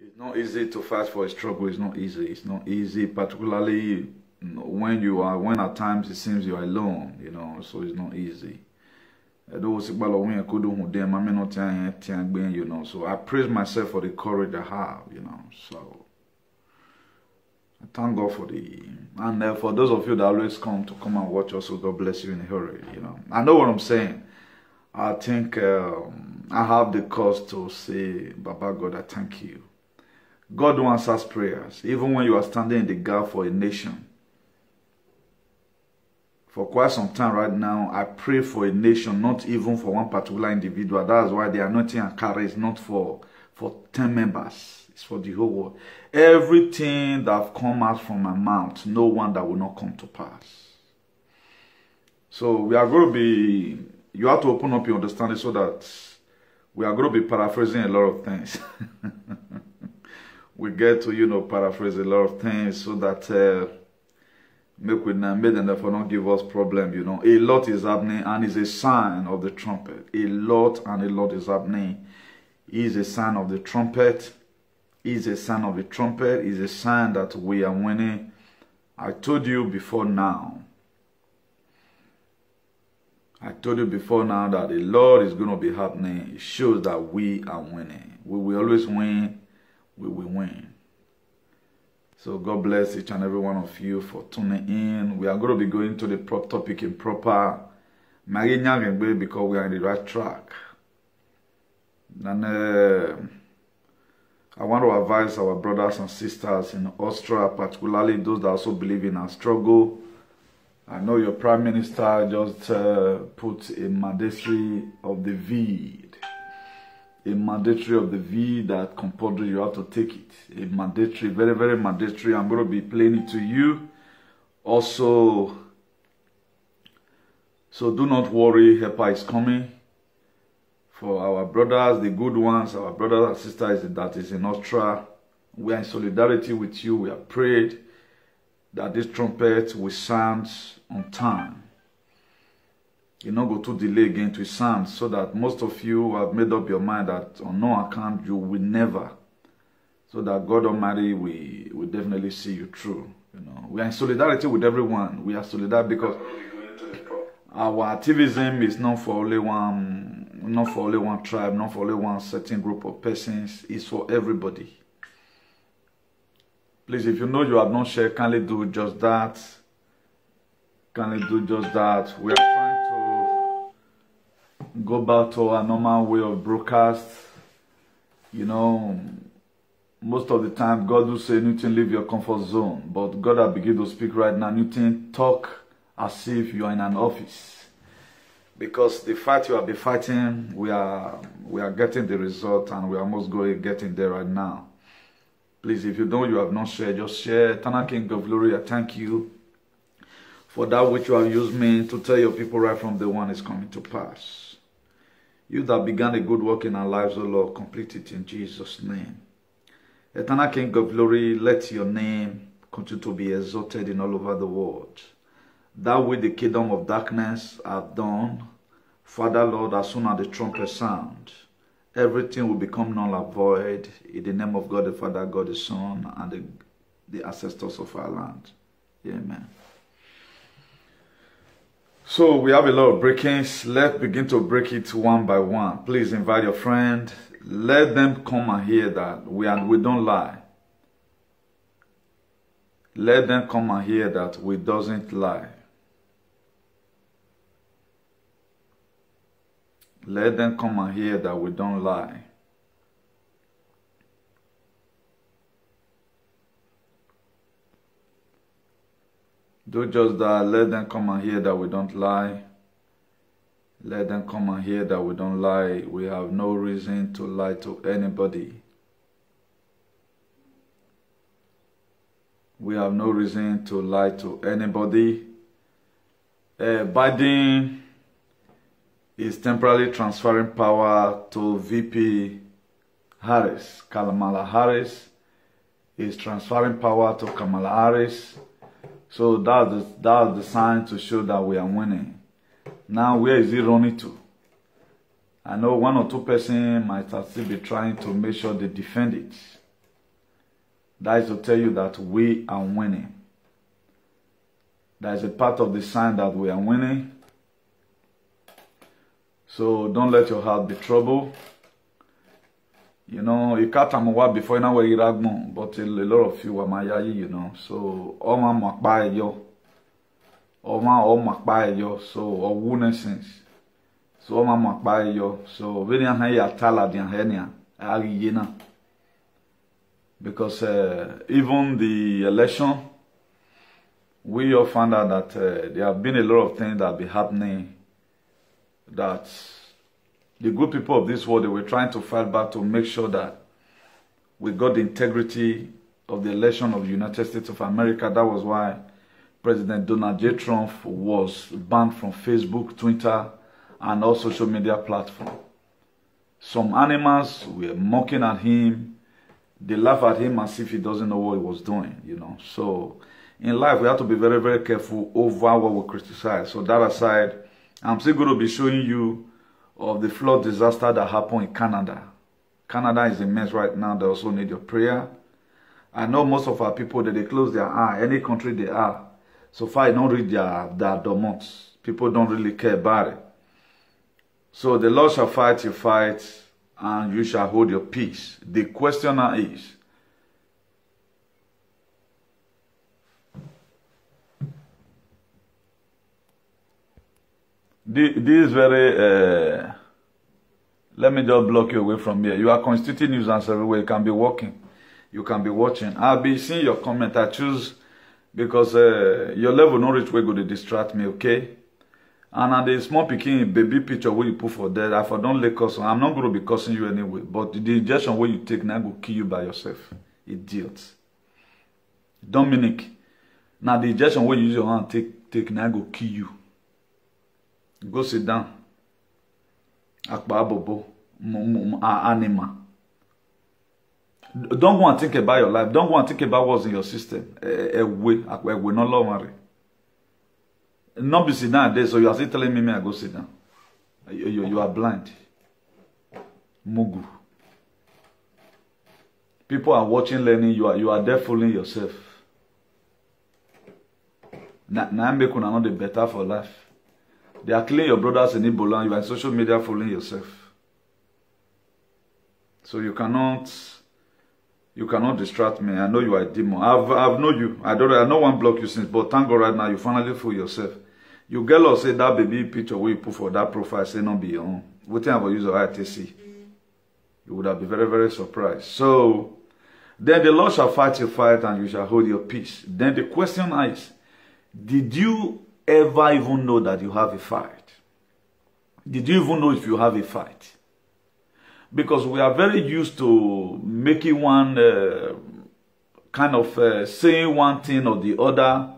It's not easy to fight for a struggle. It's not easy. It's not easy, particularly when at times it seems you're alone, so it's not easy. So I praise myself for the courage I have, so I thank God for and for those of you that always come and watch also, God bless you in a hurry, I know what I'm saying. I think I have the cause to say, Baba God, I thank you. God answers prayers, even when you are standing in the gap for a nation. For quite some time right now, I pray for a nation, not even for one particular individual. That's why the anointing and carry is not for 10 members. It's for the whole world. Everything that have come out from my mouth, no one that will not come to pass. So we are going to be, you have to open up your understanding so that we are going to be paraphrasing a lot of things. We get to, paraphrase a lot of things so that make them therefore not give us problem, A lot is happening and it's a sign of the trumpet. A lot is happening. Is a sign of the trumpet. Is a sign of the trumpet. Is a sign that we are winning. I told you before now. That the Lord is going to be happening. It shows that we are winning. We will always win. We will win. So God bless each and every one of you for tuning in. We are going to be going to the topic in proper because we are in the right track. And I want to advise our brothers and sisters in Austria, particularly those that also believe in our struggle. I know your Prime Minister just put a mandatory of the V. A mandatory of the V that compulsory, you have to take it. A mandatory, very, very mandatory. I'm going to be playing it to you. Also, so do not worry, helper is coming. For our brothers, the good ones, our brothers and sisters that is in Austria, we are in solidarity with you. We have prayed that this trumpet will sound on time. You not go to delay again to sound, so that most of you have made up your mind that on no account you will never. So that God Almighty will definitely see you through. We are in solidarity with everyone. We are solidarity because our activism is not for only one tribe, not for only one certain group of persons. It's for everybody. Please, if you know you have not shared, kindly do just that. Kindly do just that. We are trying to go back to our normal way of broadcast. Most of the time God will say, Newton, leave your comfort zone. But God will begin to speak right now. Newton, talk as if you are in an office. Because the fight you have been fighting, we are getting the result, and we are almost getting there right now. Please, if you know you have not shared, just share. Eternal King of Glory, I thank you for that which you have used me to tell your people right from the one is coming to pass. You that began a good work in our lives, O Lord, complete it in Jesus' name. Eternal King of Glory, let your name continue to be exalted in all over the world. That way the kingdom of darkness have done. Father, Lord, as soon as the trumpet sound, everything will become null and void in the name of God the Father, God the Son, and the ancestors of our land. Amen. So we have a lot of breakings. Let's begin to break it one by one. Please invite your friend. Let them come and hear that we don't lie. Let them come and hear that we doesn't lie. Let them come and hear that we don't lie. Do just that. Let them come and hear that we don't lie. Let them come and hear that we don't lie. We have no reason to lie to anybody. We have no reason to lie to anybody. Biden is temporarily transferring power to VP Harris. Kamala Harris is transferring power to Kamala Harris. So that's the sign to show that we are winning. Now, where is he running to? I know one or two persons might still be trying to make sure they defend it. That is to tell you that we are winning. That is a part of the sign that we are winning. So don't let your heart be troubled. You know, you can't tell me what before you know where you're at, but a lot of you are my you know. So all my makbai yo. All makbai yo. So all wounded sense. So all my makbai yo. So when you have your tala dian henia, agiyena. Because even the election, we all found out that there have been a lot of things that have been happening that the good people of this world, they were trying to fight back to make sure that we got the integrity of the election of the United States of America. That was why President Donald J. Trump was banned from Facebook, Twitter, and all social media platforms. Some animals were mocking at him. They laugh at him as if he doesn't know what he was doing, you know. So in life, we have to be very, very careful over what we criticize. So that aside, I'm still going to be showing you of the flood disaster that happened in Canada. Canada is a mess right now. They also need your prayer. I know most of our people, that they close their eye, any country they are. So far, I don't read their domots. People don't really care about it. So the Lord shall fight your fight, and you shall hold your peace. The question now is, this is very, let me just block you away from here. You are constituting nuisance everywhere. You can be walking. You can be watching. I'll be seeing your comment. I choose because your level no reach where go to distract me, okay? And the small picking baby picture where you put for that, if I don't let cuss, I'm not going to be cussing you anyway. But the injection where you take now will kill you by yourself. Idiots. Dominic. Now the injection where you use your hand take now will kill you. Go sit down. Akba bobo. Anima. Don't go and think about your life. Don't go and think about what's in your system. We no longer. Not be sit down there, so you are still telling me I go sit down. You are blind. Mugu. People are watching, learning. You are there fooling yourself. Now make una not the better for life. They are killing your brothers in Ebola. You are in social media fooling yourself. So you cannot distract me. I know you are a demon. I've known you. I know one block you since, but thank God right now you finally fool yourself. You get lost, say that baby picture where you put for that profile, say not be your own. What thing about use your ITC? You would have been very, very surprised. So then the Lord shall fight your fight and you shall hold your peace. Then the question is, did you ever even know that you have a fight? Did you even know if you have a fight? Because we are very used to making one kind of saying one thing or the other.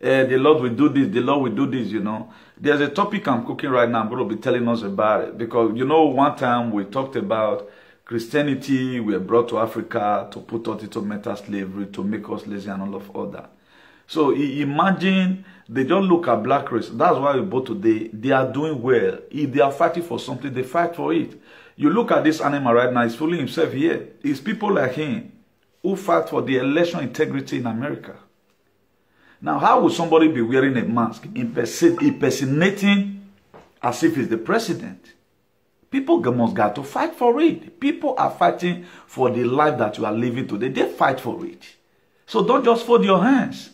The Lord will do this, the Lord will do this, you know. There's a topic I'm cooking right now. I'm going to be telling us about it. Because, you know, one time we talked about Christianity. We were brought to Africa to put us into mental slavery, to make us lazy and all that. So imagine they don't look at black race. That's why we both today, they are doing well. If they are fighting for something, they fight for it. You look at this animal right now, he's fooling himself here. It's people like him who fight for the election integrity in America. Now, how would somebody be wearing a mask, impersonating as if he's the president? People must got to fight for it. People are fighting for the life that you are living today. They fight for it. So don't just fold your hands.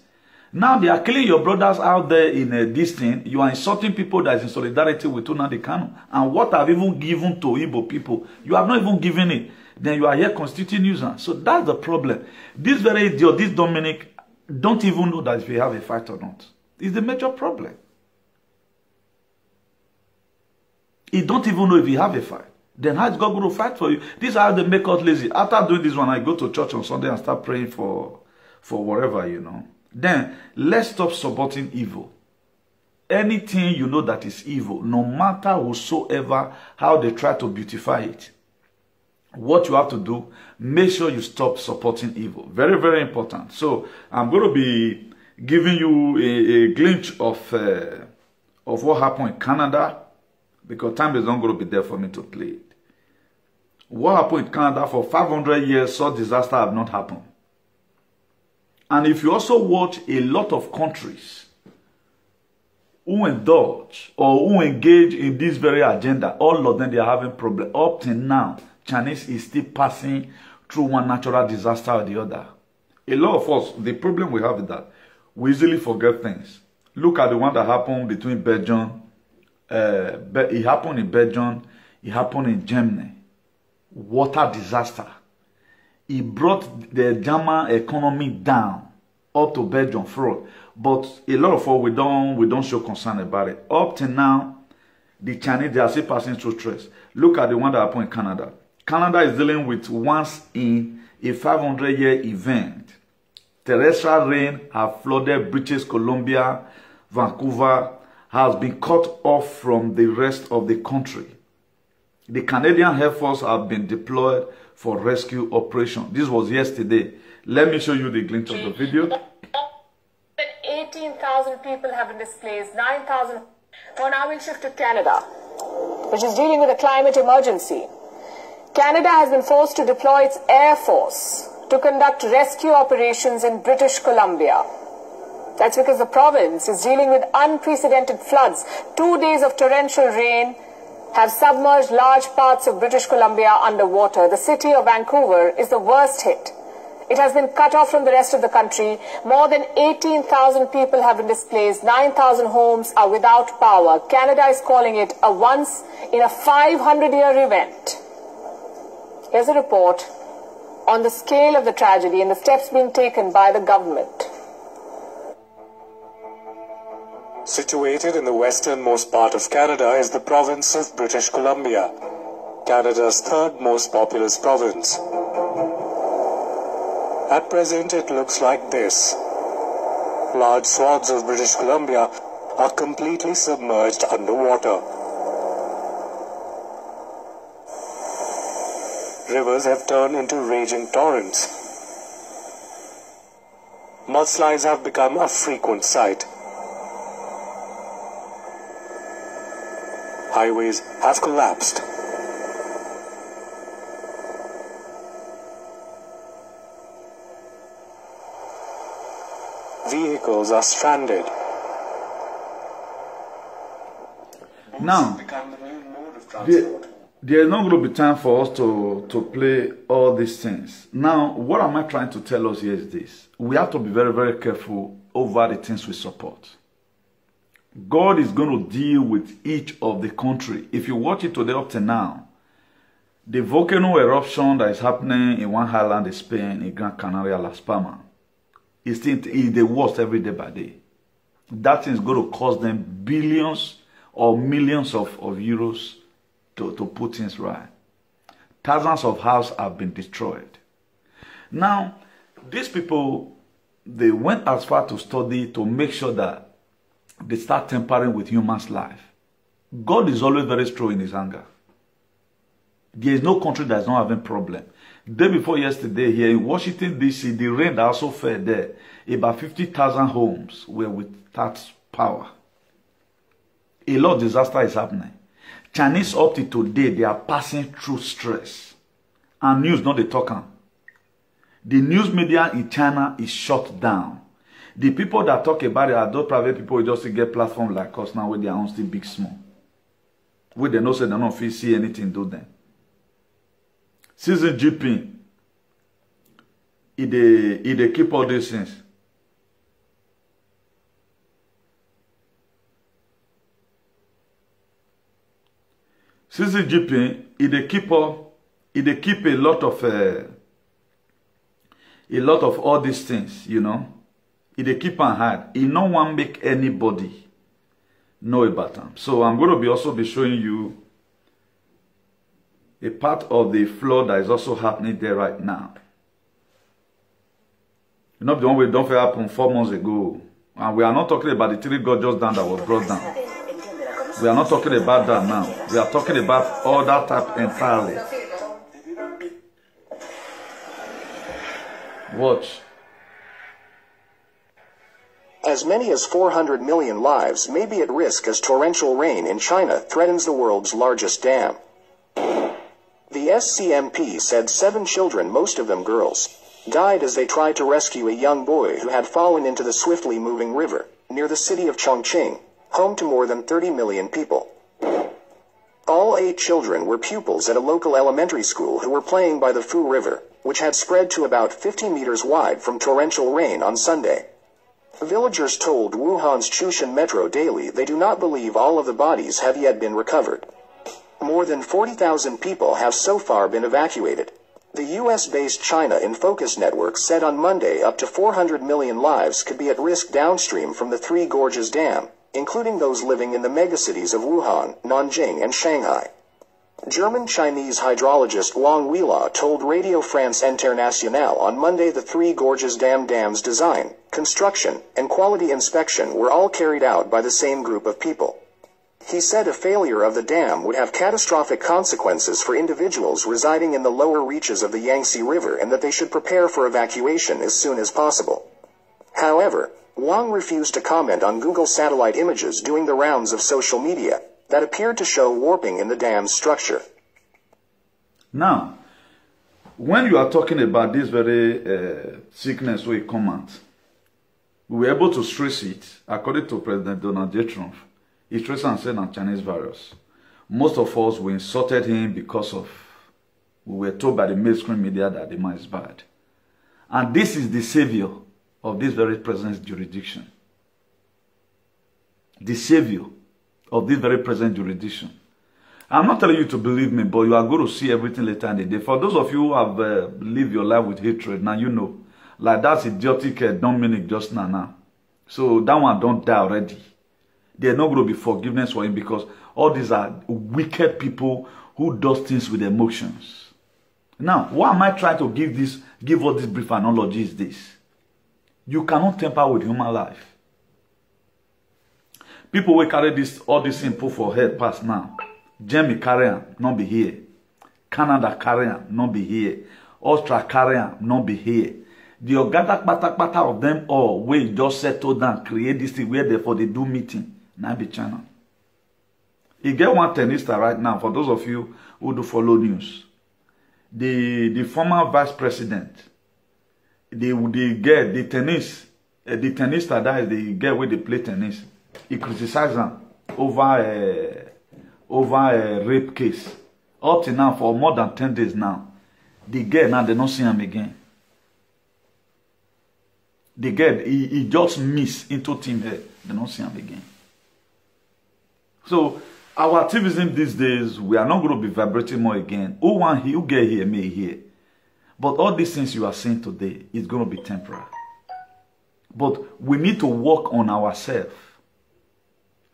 Now they are killing your brothers out there in this thing. You are insulting people that is in solidarity with Nnamdi Kanu. And what have you even given to Igbo people? You have not even given it. Then you are here constituting nuisance. So that's the problem. This very idiot, this Dominic, don't even know that if you have a fight or not. It's the major problem. He don't even know if you have a fight. Then how is God going to fight for you? This is how they make us lazy. After doing this one, I go to church on Sunday and start praying for whatever, you know. Then let's stop supporting evil. Anything you know that is evil, no matter whosoever, how they try to beautify it, what you have to do, make sure you stop supporting evil. Very, very important. So I'm going to be giving you a glimpse of what happened in Canada, because time is not going to be there for me to play it. What happened in Canada for 500 years, such disaster have not happened. And if you also watch a lot of countries who indulge or who engage in this very agenda, all of them, they are having problems. Up till now, Chinese is still passing through one natural disaster or the other. A lot of us, the problem we have is that we easily forget things. Look at the one that happened between Belgium. It happened in Belgium. It happened in Germany. Water disaster. It brought the German economy down up to Belgium fraud. But a lot of us, we don't show concern about it. Up to now, the Chinese, they are still passing through stress. Look at the one that happened in Canada. Canada is dealing with once in a 500-year event. Terrestrial rain have flooded British Columbia. Vancouver has been cut off from the rest of the country. The Canadian Air Force have been deployed for rescue operation. This was yesterday. Let me show you the glimpse of the video. 18,000 people have been displaced, 9,000. Well, now we'll shift to Canada, which is dealing with a climate emergency. Canada has been forced to deploy its Air Force to conduct rescue operations in British Columbia. That's because the province is dealing with unprecedented floods. 2 days of torrential rain have submerged large parts of British Columbia underwater. The city of Vancouver is the worst hit. It has been cut off from the rest of the country. More than 18,000 people have been displaced. 9,000 homes are without power. Canada is calling it a once-in-a-500-year event. Here's a report on the scale of the tragedy and the steps being taken by the government. Situated in the westernmost part of Canada is the province of British Columbia, Canada's third most populous province. At present, it looks like this. Large swaths of British Columbia are completely submerged underwater. Rivers have turned into raging torrents. Mudslides have become a frequent sight. Highways have collapsed. Vehicles are stranded. Now, there's not going to be time for us to play all these things. Now, what am I trying to tell us here is this. We have to be very, very careful over the things we support. God is going to deal with each of the country. If you watch it today up to now, the volcano eruption that is happening in one island in Spain, in Gran Canaria, Las Palmas, is the worst every day by day. That thing is going to cost them billions or millions of euros to put things right. Thousands of houses have been destroyed. Now, these people, they went as far to study to make sure that they start tampering with humans' life. God is always very strong in his anger. There is no country that is not having problem. Day before yesterday here in Washington, D.C., the rain that also fell there, about 50,000 homes were without power. A lot of disaster is happening. Chinese up to today, they are passing through stress. And news not the talking. The news media in China is shut down. The people that talk about it are those private people who just get platforms like us now with their own still big small. Where they know say they don't feel see anything do them. Xi Jinping, they keep all these things. Xi Jinping, they keep a lot of all these things, you know. They keep on hide. He no one make anybody know about them. So I'm going to also be showing you a part of the flood that is also happening there right now. You know the one we don't happen 4 months ago. And we are not talking about the 3 God just down that was brought down. We are not talking about that now. We are talking about all that type entirely. Watch. As many as 400 million lives may be at risk as torrential rain in China threatens the world's largest dam. The SCMP said 7 children, most of them girls, died as they tried to rescue a young boy who had fallen into the swiftly moving river near the city of Chongqing, home to more than 30 million people. All 8 children were pupils at a local elementary school who were playing by the Fu River, which had spread to about 50 meters wide from torrential rain on Sunday. Villagers told Wuhan's Chushan Metro Daily they do not believe all of the bodies have yet been recovered. More than 40,000 people have so far been evacuated. The US-based China in Focus Network said on Monday up to 400 million lives could be at risk downstream from the Three Gorges Dam, including those living in the megacities of Wuhan, Nanjing, and Shanghai. German-Chinese hydrologist Wang Weila told Radio France Internationale on Monday the Three Gorges dam's design, construction, and quality inspection were all carried out by the same group of people. He said a failure of the dam would have catastrophic consequences for individuals residing in the lower reaches of the Yangtze River and that they should prepare for evacuation as soon as possible. However, Wang refused to comment on Google satellite images doing the rounds of social media that appeared to show warping in the dam's structure. Now, when you are talking about this very sickness we come out, we were able to trace it, according to President Donald J. Trump. He traced and said on Chinese virus. Most of us, we insulted him because of, we were told by the mainstream media that the man is bad. And this is the savior of this very present jurisdiction. The savior of this very present jurisdiction. I'm not telling you to believe me, but you are going to see everything later in the day. For those of you who have lived your life with hatred, now you know, like that's idiotic Dominic just now. So that one don't die already. There's not going to be forgiveness for him because all these are wicked people who do things with emotions. Now, why am I trying to give all this brief analogy is this? You cannot tamper with human life. People will carry all this info for head past now. Jamie carrier not be here. Canada carrier not be here. Austria carrier not be here. The organic pata of them all will just settle down, create this thing where therefore they do meeting. Now be China. You get one tenista right now, for those of you who do follow news. The former vice president, they get the tenista that is the girl where they play tennis. He criticized them over a rape case. Up to now, for more than 10 days now, the girl now they don't see him again. The girl he just missed into team head. They don't see him again. So our activism these days, we are not going to be vibrating more again. Who get here may hear. But all these things you are saying today is going to be temporary. But we need to work on ourselves.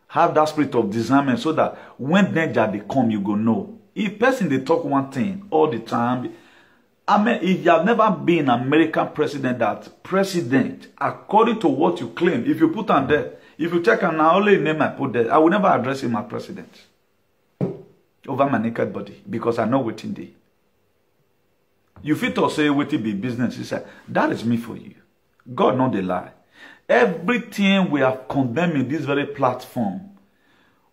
Have that spirit of discernment so that when danger they come, you go know. If person they talk one thing all the time, I mean, if you have never been an American president, according to what you claim, if you put on there, if you check on the only name I put there, I will never address him as president over my naked body because I know what in day. You fit to say what it be business. He said, that is me for you. God know the lie. Everything we are condemning this very platform,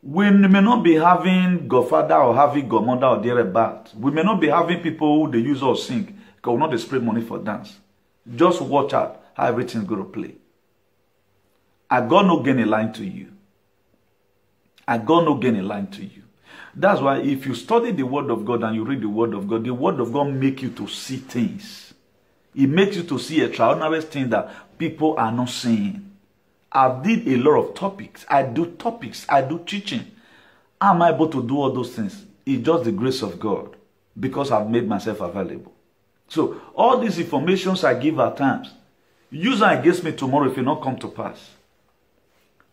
we may not be having Godfather or having Godmother or thereabout. We may not be having people who they use or sing because we not they spray money for dance. Just watch out how everything's going to play. I got no gain in line to you. I got no gain in line to you. That's why if you study the Word of God and you read the Word of God make you to see things. It makes you to see extraordinary things that people are not seeing. I did a lot of topics. I do teaching. Am I able to do all those things? It's just the grace of God because I've made myself available. So all these informations I give at times, use them against me tomorrow if it not come to pass.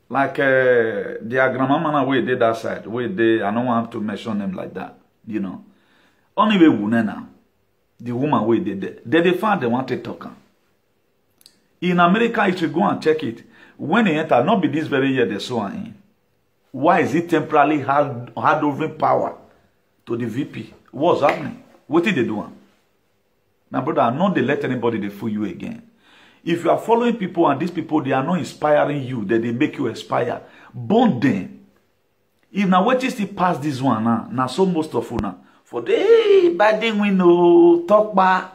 Like the grandmama where they that side, where they, I don't want to mention them like that, you know. Only way women now, the woman where they found they want to talk. In America, if you go and check it, when they enter, not be this very year they saw in. Why is it temporarily hand over power to the VP? What's happening? What did they do? My brother, I know they let anybody they fool you again. If you are following people and these people, they are not inspiring you, that they make you aspire, bond them. If now what is the past this one now so most of you now, for the bad thing we know, talk back.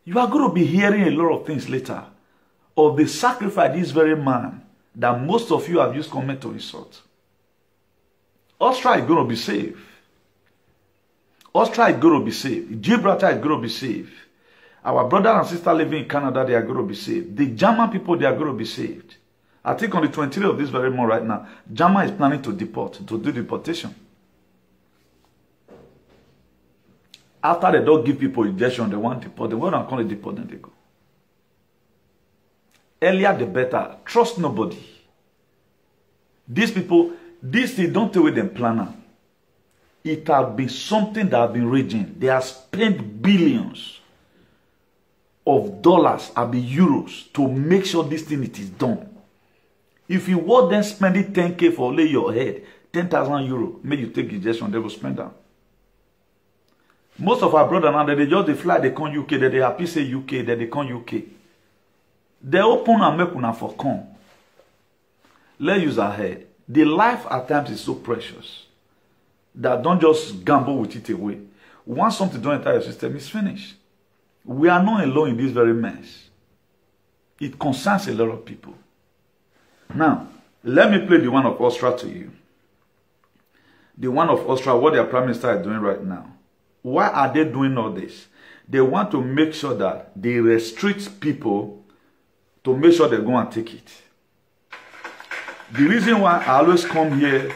You are going to be hearing a lot of things later of the sacrifice this very man that most of you have used comment to insult. Austria is going to be saved. Austria is going to be saved. Gibraltar is going to be saved. Our brother and sister living in Canada, they are going to be saved. The German people, they are going to be saved. I think on the 23rd of this very month right now, Germany is planning to deport, to do deportation. After they don't give people injection, they want to deport. They want to call it deport, then they go. Earlier the better. Trust nobody. These people, this thing, don't tell them planner. It has been something that has been raging. They have spent billions of dollars, euros, to make sure this thing it is done. If you want them spending 10K for lay your head, 10,000 euro, make you take injection, they will spend that. Most of our brothers now, they just fly, they come UK, they happy say UK, they come UK. They open and make una for come. Let's use our head. The life at times is so precious that don't just gamble with it away. Once something don't enter your system, it's finished. We are not alone in this very mess. It concerns a lot of people. Now, let me play the one of Austria to you. The one of Austria, what their prime minister is doing right now. Why are they doing all this? They want to make sure that they restrict people to make sure they go and take it. The reason why I always come here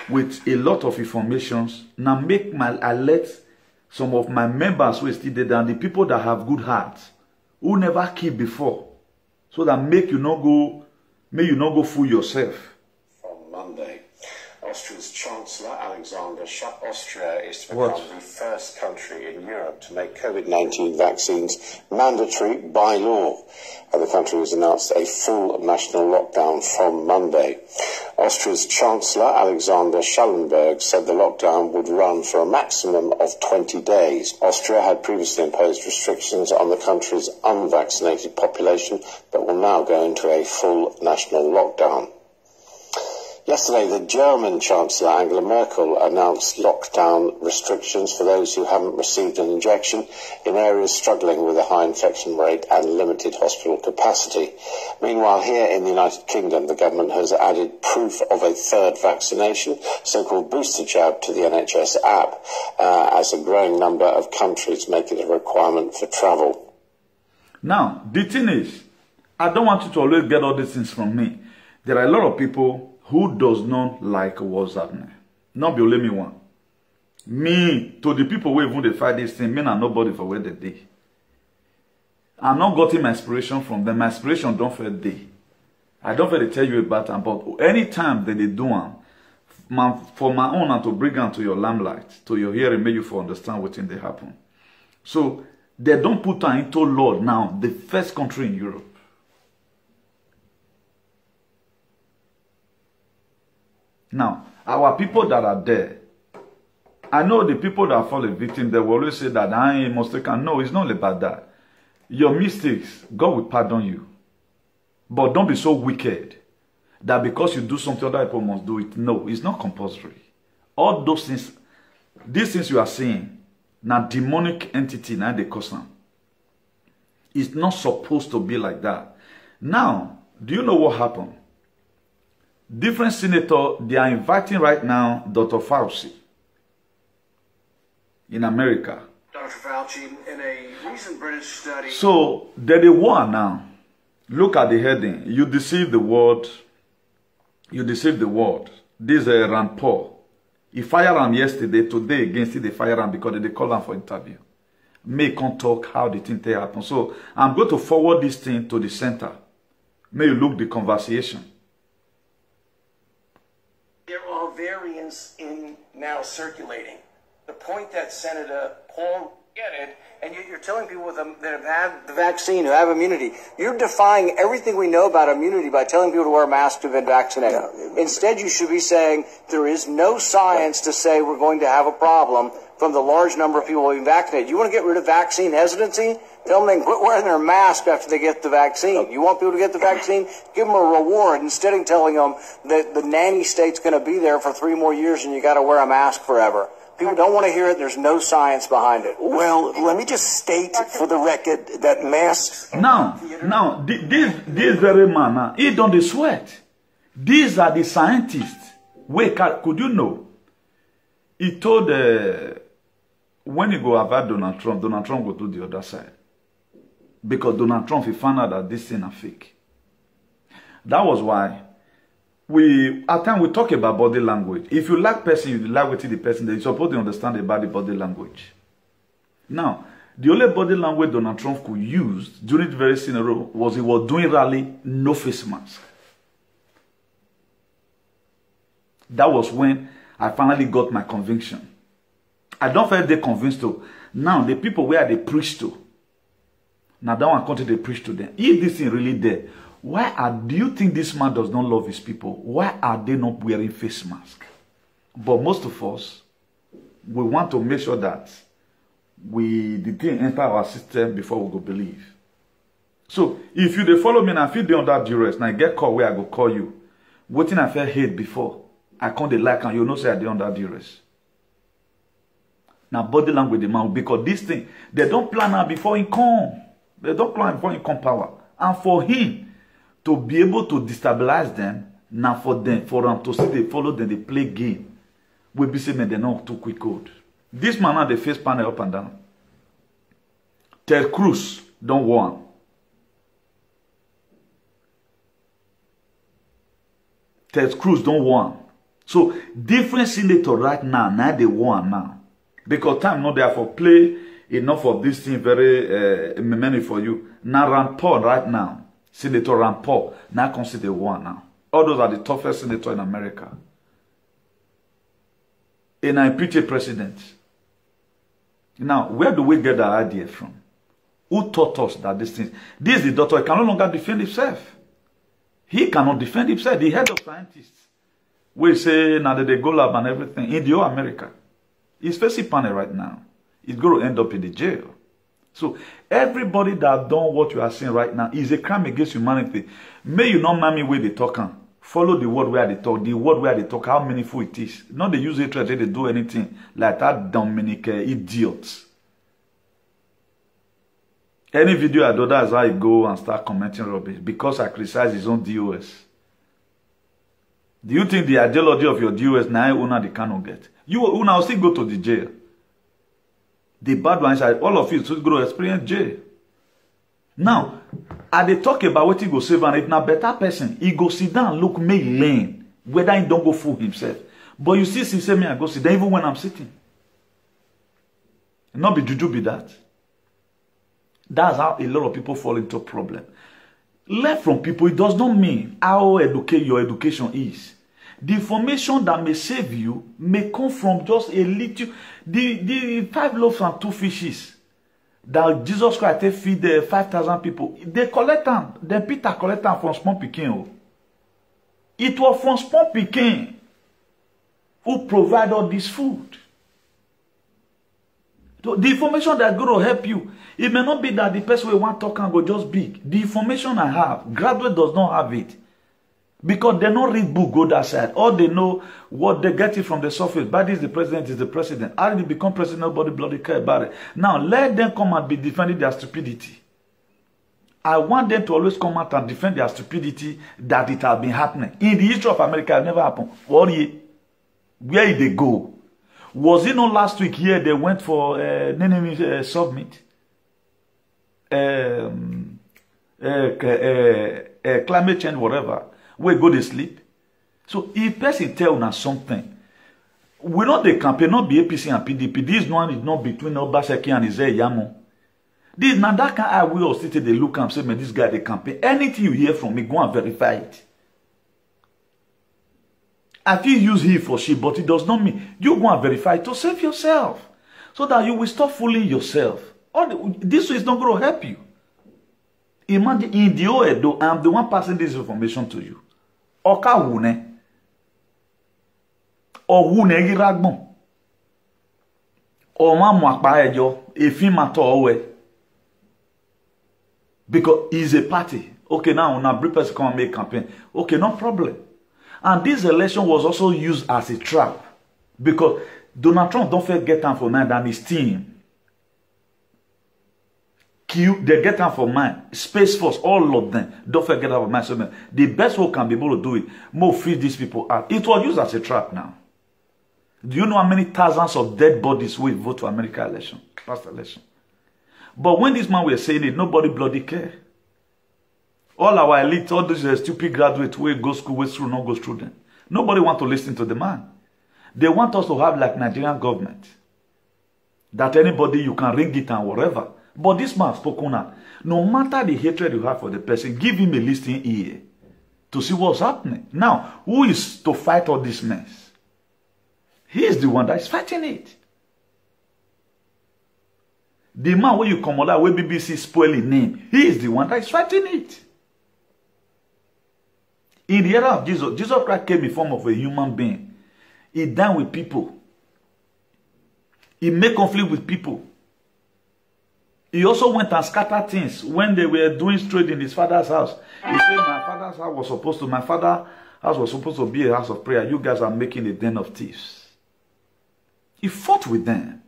with a lot of informations, now make my alert some of my members who are still there and the people that have good hearts, who never killed before, so that make you not go fool yourself. From Monday, Austria's Chancellor Alexander Austria is to become the first country in Europe to make COVID-19 vaccines mandatory by law. The country has announced a full national lockdown from Monday. Austria's Chancellor Alexander Schallenberg said the lockdown would run for a maximum of 20 days. Austria had previously imposed restrictions on the country's unvaccinated population, but will now go into a full national lockdown. Yesterday, the German Chancellor Angela Merkel announced lockdown restrictions for those who haven't received an injection in areas struggling with a high infection rate and limited hospital capacity. Meanwhile, here in the United Kingdom, the government has added proof of a third vaccination, so-called booster jab, to the NHS app, as a growing number of countries make it a requirement for travel. Now, the thing is, I don't want you to always get all these things from me. There are a lot of people who does not like what's happening. Not be only me one. Me, to the people who even they fight this thing, me and nobody for where they did. I'm not getting my inspiration from them. My inspiration don't feel day. I don't feel to tell you about them, but anytime that they do them, for my own and to bring them to your limelight, to your hearing, make you for understand what thing they happen. So they don't put her into law now, the first country in Europe. Now, our people that are there, I know the people that fall a victim, they will always say that I ain't mistaken. No, it's not about that. Your mistakes, God will pardon you. But don't be so wicked that because you do something, other people must do it. No, it's not compulsory. All those things, these things you are seeing, now demonic entity, now they cause them. It's not supposed to be like that. Now, do you know what happened? Different senators, they are inviting right now Dr. Fauci in America. Dr. Fauci, in a recent British study... So, there is war now. Look at the heading. You deceive the world. You deceive the world. This is Rand Paul. He fired him yesterday. Today, against it, they fire him because they call him for interview. May can't talk how the thing happen. So, I'm going to forward this thing to the center. May you look the conversation. There are variants in now circulating. The point that Senator Paul get it, and yet you're telling people that have had the vaccine, who have immunity. You're defying everything we know about immunity by telling people to wear a mask to have been vaccinated. Instead, you should be saying there is no science to say we're going to have a problem from the large number of people being vaccinated. You want to get rid of vaccine hesitancy? Tell them they can quit wearing their mask after they get the vaccine. You want people to get the vaccine? Give them a reward instead of telling them that the nanny state's going to be there for 3 more years and you got to wear a mask forever. People don't want to hear it. There's no science behind it. Well, let me just state for the record that masks... Now, this very man, he don't sweat. These are the scientists. Wait, could you know? He told, when he go about Donald Trump go to the other side. Because Donald Trump, he found out that this thing is fake. That was why at times we talk about body language. If you like person, you like what the person, you're supposed to understand about the body language. Now, the only body language Donald Trump could use during the very scenario was he was doing rally, no face mask. That was when I finally got my conviction. I don't feel they convinced to. Now, the people where they preach to, now that one country they preach to them. If this thing really there, do you think this man does not love his people? Why are they not wearing face mask? But most of us, we want to make sure that the thing enter our system before we go believe. So if you they follow me and I feel they under duress, now I get called where I go call you. What thing I felt hate before, I can't they like and you know say I they under duress. Now body language the man, because this thing, they don't plan out before he come. They don't plan before he come power. And for him to be able to destabilize them, now for them to see they follow them, they play game. We be saying they're not too quick code. This man had the face panel up and down. Ted Cruz don't want. Ted Cruz don't want. So different senator right now they want now. Because time not there for play enough of this thing very many for you. Now Rand Paul right now. Senator Rand Paul now consider one now. All those are the toughest senators in America. And I impeach a president. Now, where do we get that idea from? Who taught us that this thing? This is the doctor. He can no longer defend himself. He cannot defend himself. The head of scientists. We say now that they go lab and everything in the whole America. He's facing panic right now. He's going to end up in the jail. So everybody that done what you are saying right now is a crime against humanity. May you not mind me where they talk on. Follow the word where they talk. The word where they talk, how meaningful it is. Not they use hatred, they do anything like that Dominic idiots. Any video I do, that's how I go and start commenting rubbish. Because I criticize his own DOS. Do you think the ideology of your DOS now una they cannot get? You una will still go to the jail. The bad ones are all of you still go to experience jail. Now, I they talk about what he go save and if not better person, he go sit down, look me lane, whether he don't go fool himself. But you see, say me I go sit down even when I'm sitting. Not be juju be that. That's how a lot of people fall into problem. Learn from people. It does not mean how educate your education is. The information that may save you may come from just a little. The 5 loaves and 2 fishes that Jesus Christ feed the 5,000 people. They collect them. Then Peter collect them from small pikin. It was from small pikin who provide all this food. So the information that going to help you, it may not be that the person we want to talk and go just big. The information I have, graduate does not have it. Because they don't read book, go that side. All they know, what they get it from the surface. But this is the president, is the president. How did he become president? Nobody bloody care about it. Now, let them come and be defending their stupidity. I want them to always come out and defend their stupidity that it has been happening. In the history of America, it never happened. Where did they go? Was it not last week here they went for summit? Climate change, whatever. We go to sleep. So if person tell us something, we not the campaign, not be APC and PDP. This one is not between Obaseki and Isaiah Yamo. This now that can I will sit they look and say, man, this guy the campaign. Anything you hear from me, go and verify it. I feel use he for she, but it does not mean you go and verify it to save yourself. So that you will stop fooling yourself. This is not going to help you. Imagine in the Oedo, I'm the one passing this information to you. Oka wune. Or wune giragbon. Or ma mwakpa ejo. Efin mato owe. Because it's a party. Okay, now when a brief person come and make campaign. Okay, no problem. And this election was also used as a trap. Because Donald Trump don't forget time for mine than his team. They get time for mine. Space Force, all of them. Don't forget about mine. So the best way can be able to do it, more feed these people out. It was used as a trap now. Do you know how many thousands of dead bodies will vote for America election, past election? But when this man were saying it, nobody bloody care. All our elite, all these stupid graduates who go school, way through, not go through them. Nobody want to listen to the man. They want us to have like Nigerian government. That anybody, you can ring it and whatever. But this man spoken out. No matter the hatred you have for the person, give him a listening ear to see what's happening. Now, who is to fight all this mess? He is the one that is fighting it. The man where you come out, where BBC spoiling name, he is the one that is fighting it. In the era of Jesus, Jesus Christ came in form of a human being. He dined with people. He made conflict with people. He also went and scattered things when they were doing trade in his father's house. He said, my father's house was supposed to be a house of prayer. You guys are making a den of thieves. He fought with them.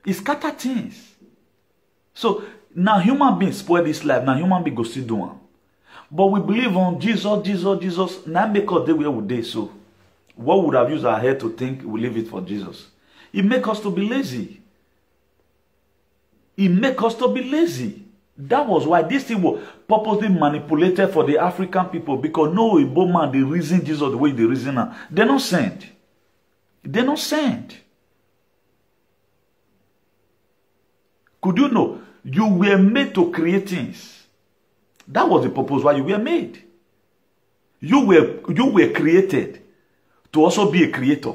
He scattered things. So now human beings spoil this life. Now human beings go still do one. But we believe on Jesus. Now make us the way we day. So what would have used our head to think we leave it for Jesus? He make us to be lazy. He make us to be lazy. That was why this thing was purposely manipulated for the African people, because no Igbo man, they reason Jesus the way they reason now. They're not sent. They're not sent. Could you know? You were made to create things. That was the purpose why you were made. You were created to also be a creator.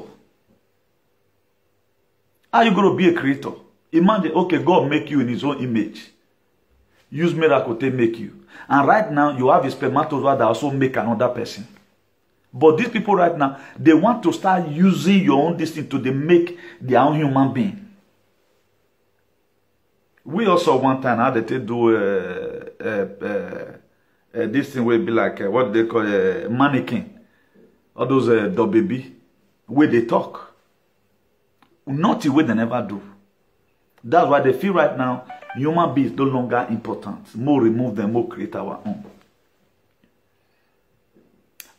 How are you going to be a creator? Imagine, okay, God make you in his own image. Use miracle to make you. And right now, you have a spermatozoa that also make another person. But these people right now, they want to start using your own destiny to make their own human being. We also one time had to do this thing will be like, what they call a mannequin. All those dog baby, where they talk. Not the way they never do. That's why they feel right now, human beings no longer important. More remove them, more create our own.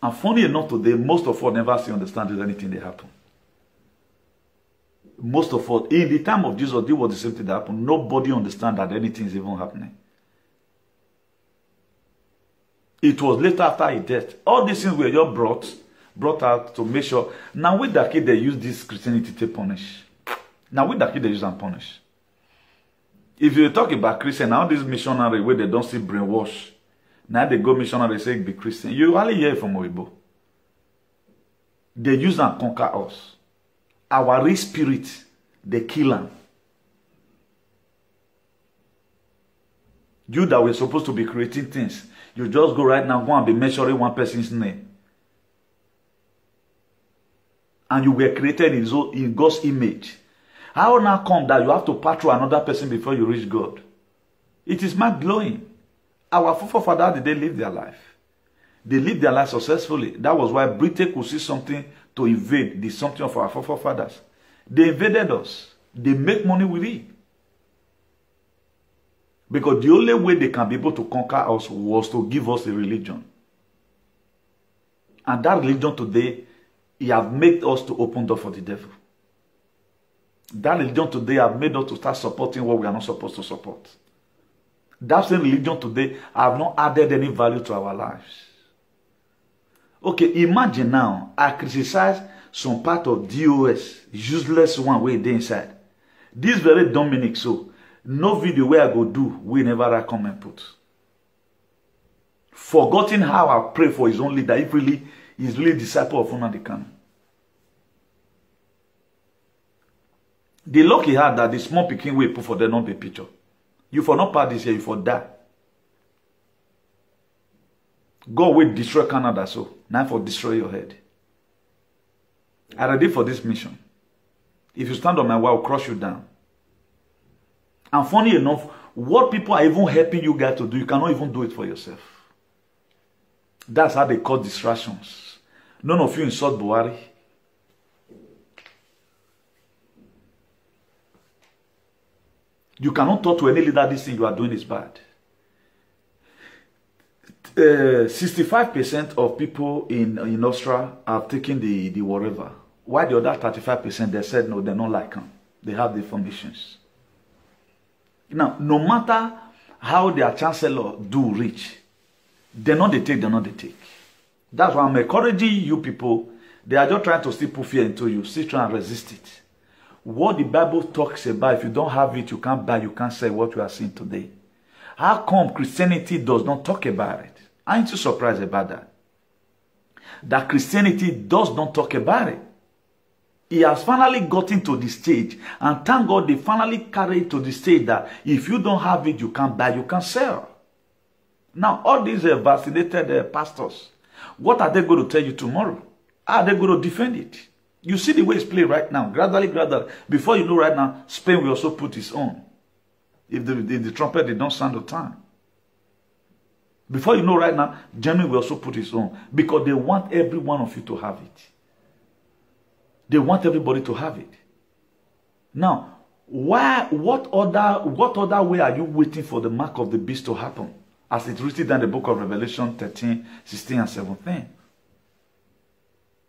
And funny enough today, most of us never see understand anything that happen. Most of us, in the time of Jesus, this was the same thing that happened. Nobody understand that anything is even happening. It was later after his death. All these things were just brought out to make sure. Now with that kid, they use this Christianity to punish. Now with that kid, they use and punish. If you talk about Christian, now this missionary where they don't see brainwash, now they go missionary say be Christian. You only hear from Oibo. They use and conquer us. Our real spirit, they kill them. You that were supposed to be creating things, you just go right now, go and be measuring one person's name. And you were created in God's image. How now come that you have to pass through another person before you reach God? It is mind blowing. Our forefathers, did they live their life? They lived their life successfully. That was why Britain could see something to invade the something of our forefathers. They invaded us. They make money with it. Because the only way they can be able to conquer us was to give us a religion. And that religion today, he has made us to open door for the devil. That religion today have made us to start supporting what we are not supposed to support. That same religion today have not added any value to our lives. Okay, imagine now, I criticize some part of DOS, useless one way they inside. This very Dominic, so no video where I go do, we never come and put. Forgotten how I pray for his own leader, if really he's really disciple of Nnamdi. The luck he had that the small picking way put for them not the picture. You for not part this year, you for die. God will destroy Canada, so now for destroy your head. I ready for this mission. If you stand on my way, I'll crush you down. And funny enough, what people are even helping you guys to do, you cannot even do it for yourself. That's how they call distractions. None of you insult Buhari. You cannot talk to any leader this thing you are doing is bad. 65% of people in Austria have taken the whatever. Why the other 35% they said no, they don't like them. They have the informations. Now, no matter how their chancellor do reach, they not they take, they not they take. That's why I'm encouraging you people. They are just trying to still put fear into you, still trying to resist it. What the Bible talks about, if you don't have it, you can't buy, you can't say what you are seeing today. How come Christianity does not talk about it? Aren't you surprised about that? That Christianity does not talk about it. He has finally gotten to the stage, and thank God they finally carried to the stage that if you don't have it, you can't buy, you can't sell. Now, all these vaccinated pastors, what are they going to tell you tomorrow? How are they going to defend it? You see the way it's played right now, gradually. Before you know right now, Spain will also put its own. If the trumpet did not sound on time. Before you know right now, Germany will also put its own. Because they want every one of you to have it. They want everybody to have it. Now, what other way are you waiting for the mark of the beast to happen? As it's written in the book of Revelation 13, 16 and 17.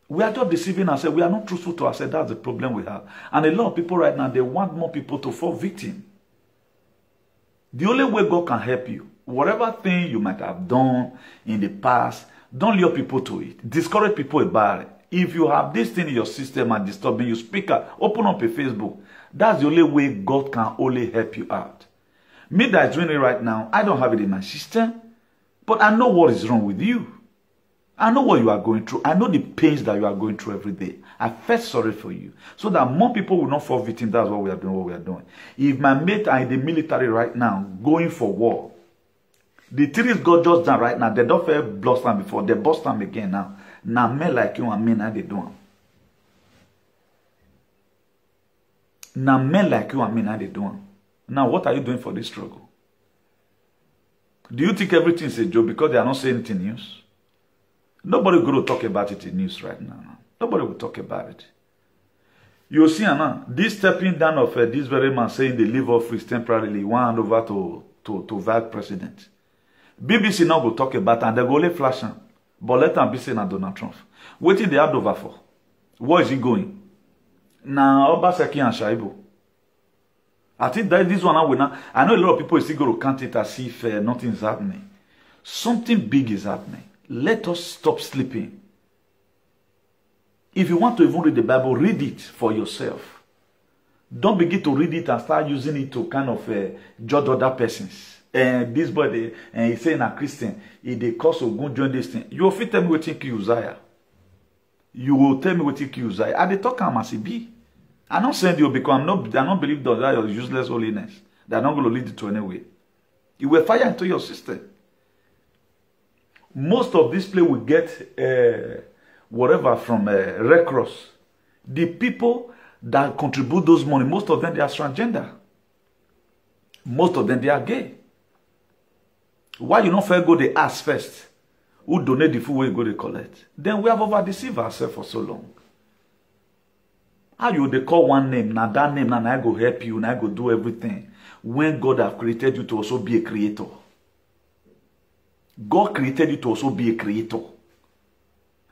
We are just deceiving ourselves. We are not truthful to ourselves. That's the problem we have. And a lot of people right now, they want more people to fall victim. The only way God can help you, whatever thing you might have done in the past, don't lure people to it. Discourage people about it. If you have this thing in your system and disturbing you, speak up, open up a Facebook. That's the only way God can only help you out. Me that's doing it right now, I don't have it in my system, but I know what is wrong with you. I know what you are going through. I know the pains that you are going through every day. I feel sorry for you. So that more people will not fall victim. That's what we are doing, If my mate are in the military right now, going for war, the things God just done right now, they don't feel blast them before. They bust them again now. Now men like you and me, now they do them. Now men like you and me, now they do them. Now what are you doing for this struggle? Do you think everything is a joke because they are not saying it in news? Nobody will go to talk about it in news right now. Nobody will talk about it. You see, Anna, this stepping down of this very man saying they leave office temporarily, one hand over to vice president. BBC now will talk about it and they go only flash him. But let them be saying Donald Trump. Waiting they hand over for. Where is he going? Now, Obaseki and Shaibu. I think that this one now, I know a lot of people is still going to count it as if nothing is happening. Something big is happening. Let us stop sleeping. If you want to even read the Bible, read it for yourself. Don't begin to read it and start using it to kind of judge other persons. And this boy, he's saying a Christian, if they cause of go join this thing, you will fit tell me what you kill Uzziah. You will tell me what you kill Uzziah. I they talk as it be. I'm not saying you because I don't believe that your useless holiness. They're not going to lead you to anywhere. You will fire into your system. Most of this play will get whatever from Red Cross. The people that contribute those money, most of them they are transgender. Most of them they are gay. Why you not fair go they ask first? Who donate the food where you go to collect? Then we have over deceived ourselves for so long. How you they call one name, now that name, now I go help you, now I go do everything. When God have created you to also be a creator. God created you to also be a creator.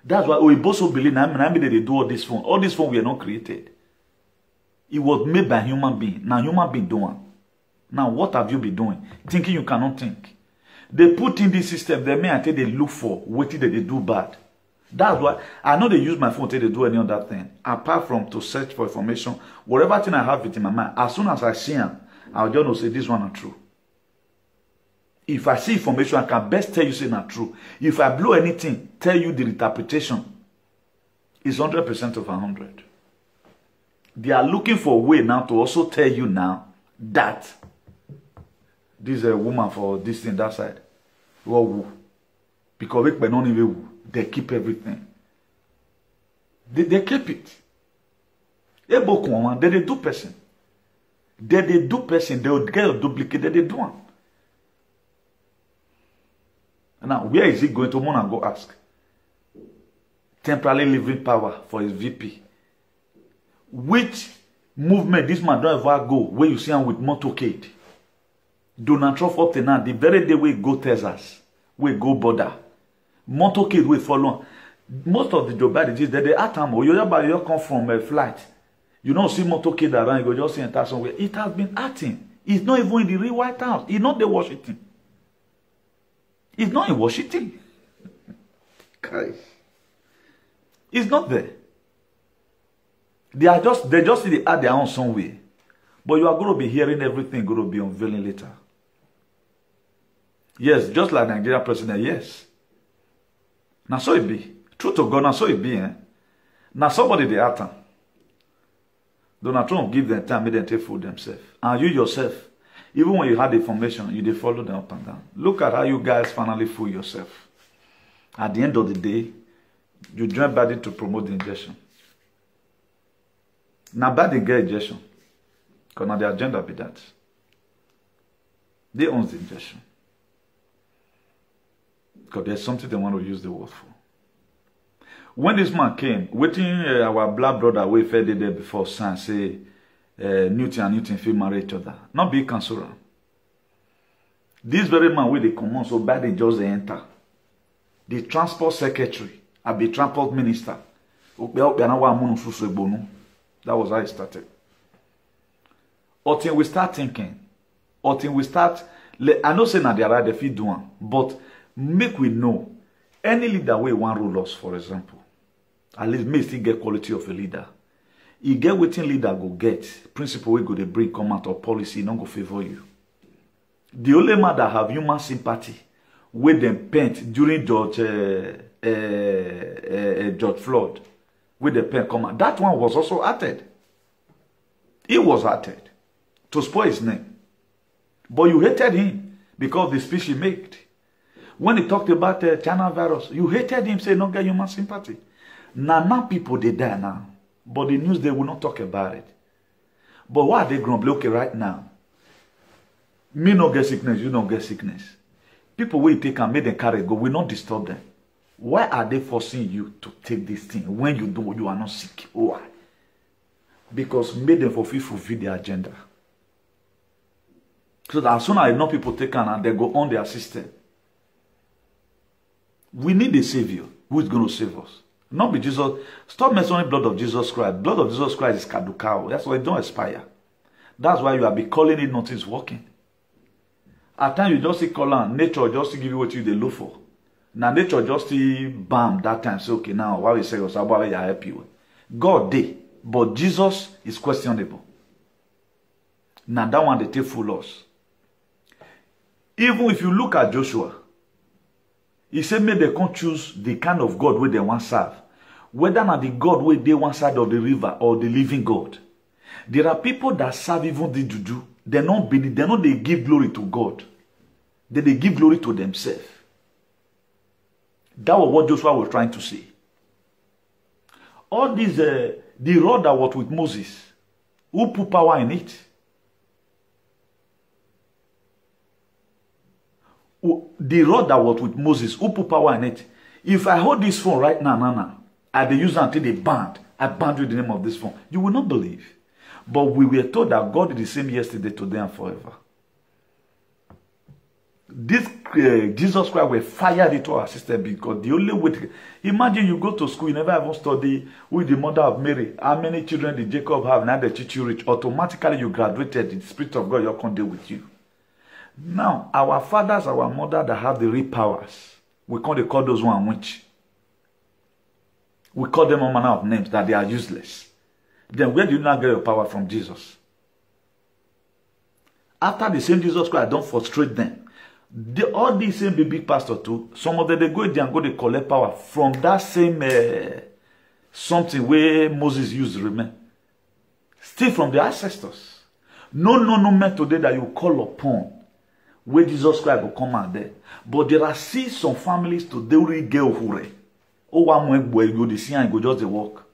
That's why we both so believe that they do all this phone. All this phone were not created. It was made by human being. Now human being doing. Now what have you been doing? Thinking you cannot think. They put in this system, they may until they look for what did they do bad. That's why I know they use my phone till they do any other thing. Apart from to search for information, whatever thing I have it in my mind, as soon as I see them, I'll just know say this one are true. If I see information, I can best tell you say not true. If I blow anything, tell you the interpretation is 100% of 100. They are looking for a way now to also tell you now that this is a woman for this thing, that side. Woo. Because they keep everything. They keep it. They do person. They do person. They will get a duplicate. They do one. Now, where is he going to? Mona go ask. Temporarily living power for his VP. Which movement, this man don't ever go where you see him with motorcade. Donald Trump up to now, the very day we go Texas, we go border. Motorcade we follow. Most of the Joe Biden is that they at time, you come from a flight. You don't see motorcade around, you go just see enter somewhere. It has been acting. It's not even in the real White House. It's not the Washington. It's not in Washington. Guys. It's not there. They just add their own somewhere. But you are going to be hearing everything going to be unveiling later. Yes, just like Nigeria president, yes. Now so it be. True to God, now so it be. Now somebody they act. Donald Trump give them time, make them take food themselves. And you yourself, even when you had the information, you they follow them up and down. Look at how you guys finally fool yourself. At the end of the day, you join Biden to promote the injection. Now Biden get injection. Because now the agenda be that. They own the injection. Because there's something they want to use the word for. When this man came, waiting our black brother we fed there before son say Newton and Newton feel marry each other. Not be cancelled. This very man where they come on, so Biden just enter. The transport secretary, I be transport minister. That was how it started. Until we start thinking, until we start, I know say na they are the feed doing, but make we know any leader way one rule us, for example. At least may still get quality of a leader. You get waiting leader go get principle we go they bring come out of policy, not go favor you. The only man that have human sympathy with them paint during George Floyd, with the pen come out. That one was also acted. It was acted to spoil his name. But you hated him because the speech he made. When he talked about China virus, you hated him, say not get human sympathy. Now people they die now. But the news they will not talk about it. But why are they grumbling? Okay, right now. Me no get sickness, you don't get sickness. People will take and make them carry go, will not disturb them. Why are they forcing you to take this thing when you are not sick? Why? Because made them fulfill their agenda. So that as soon as enough people take and they go on their system. We need a savior who is going to save us. Not be Jesus. Stop mentioning blood of Jesus Christ. Blood of Jesus Christ is kadukao. That's why it don't expire. That's why you are be calling it nothing's working. At times you just see call on nature just to give you what you they look for. Now nature just to bam that time say okay now why we say yourself why I help you. God did, but Jesus is questionable. Now that one they take full us. Even if you look at Joshua, he said, may they can't choose the kind of God where they want to serve. Whether not the God where they one side of the river or the living God. There are people that serve even the juju. They don't they give glory to God. They give glory to themselves. That was what Joshua was trying to say. All these, the rod that was with Moses, who put power in it? The rod that was with Moses, who put power in it? If I hold this phone right now, I use it until they banned. I banned you the name of this phone. You will not believe. But we were told that God is the same yesterday, today, and forever. This Jesus Christ will fire into our system because the only way to, imagine you go to school, you never even study with the mother of Mary. How many children did Jacob have? Now they teach you rich. Automatically you graduated. The Spirit of God, you can't deal with you. Now, our fathers, our mother that have the real powers, we can't call those one witch. We call them all manner of names that they are useless. Then where do you not get your power from Jesus? After the same Jesus Christ, don't frustrate them. All these same big pastor too, some of them they go there and go to collect power from that same something where Moses used to remain. Still from the ancestors. No man today that you call upon where Jesus Christ will come out there. But there are still some families today who will get over. Oh, one boy go the see and go just the walk.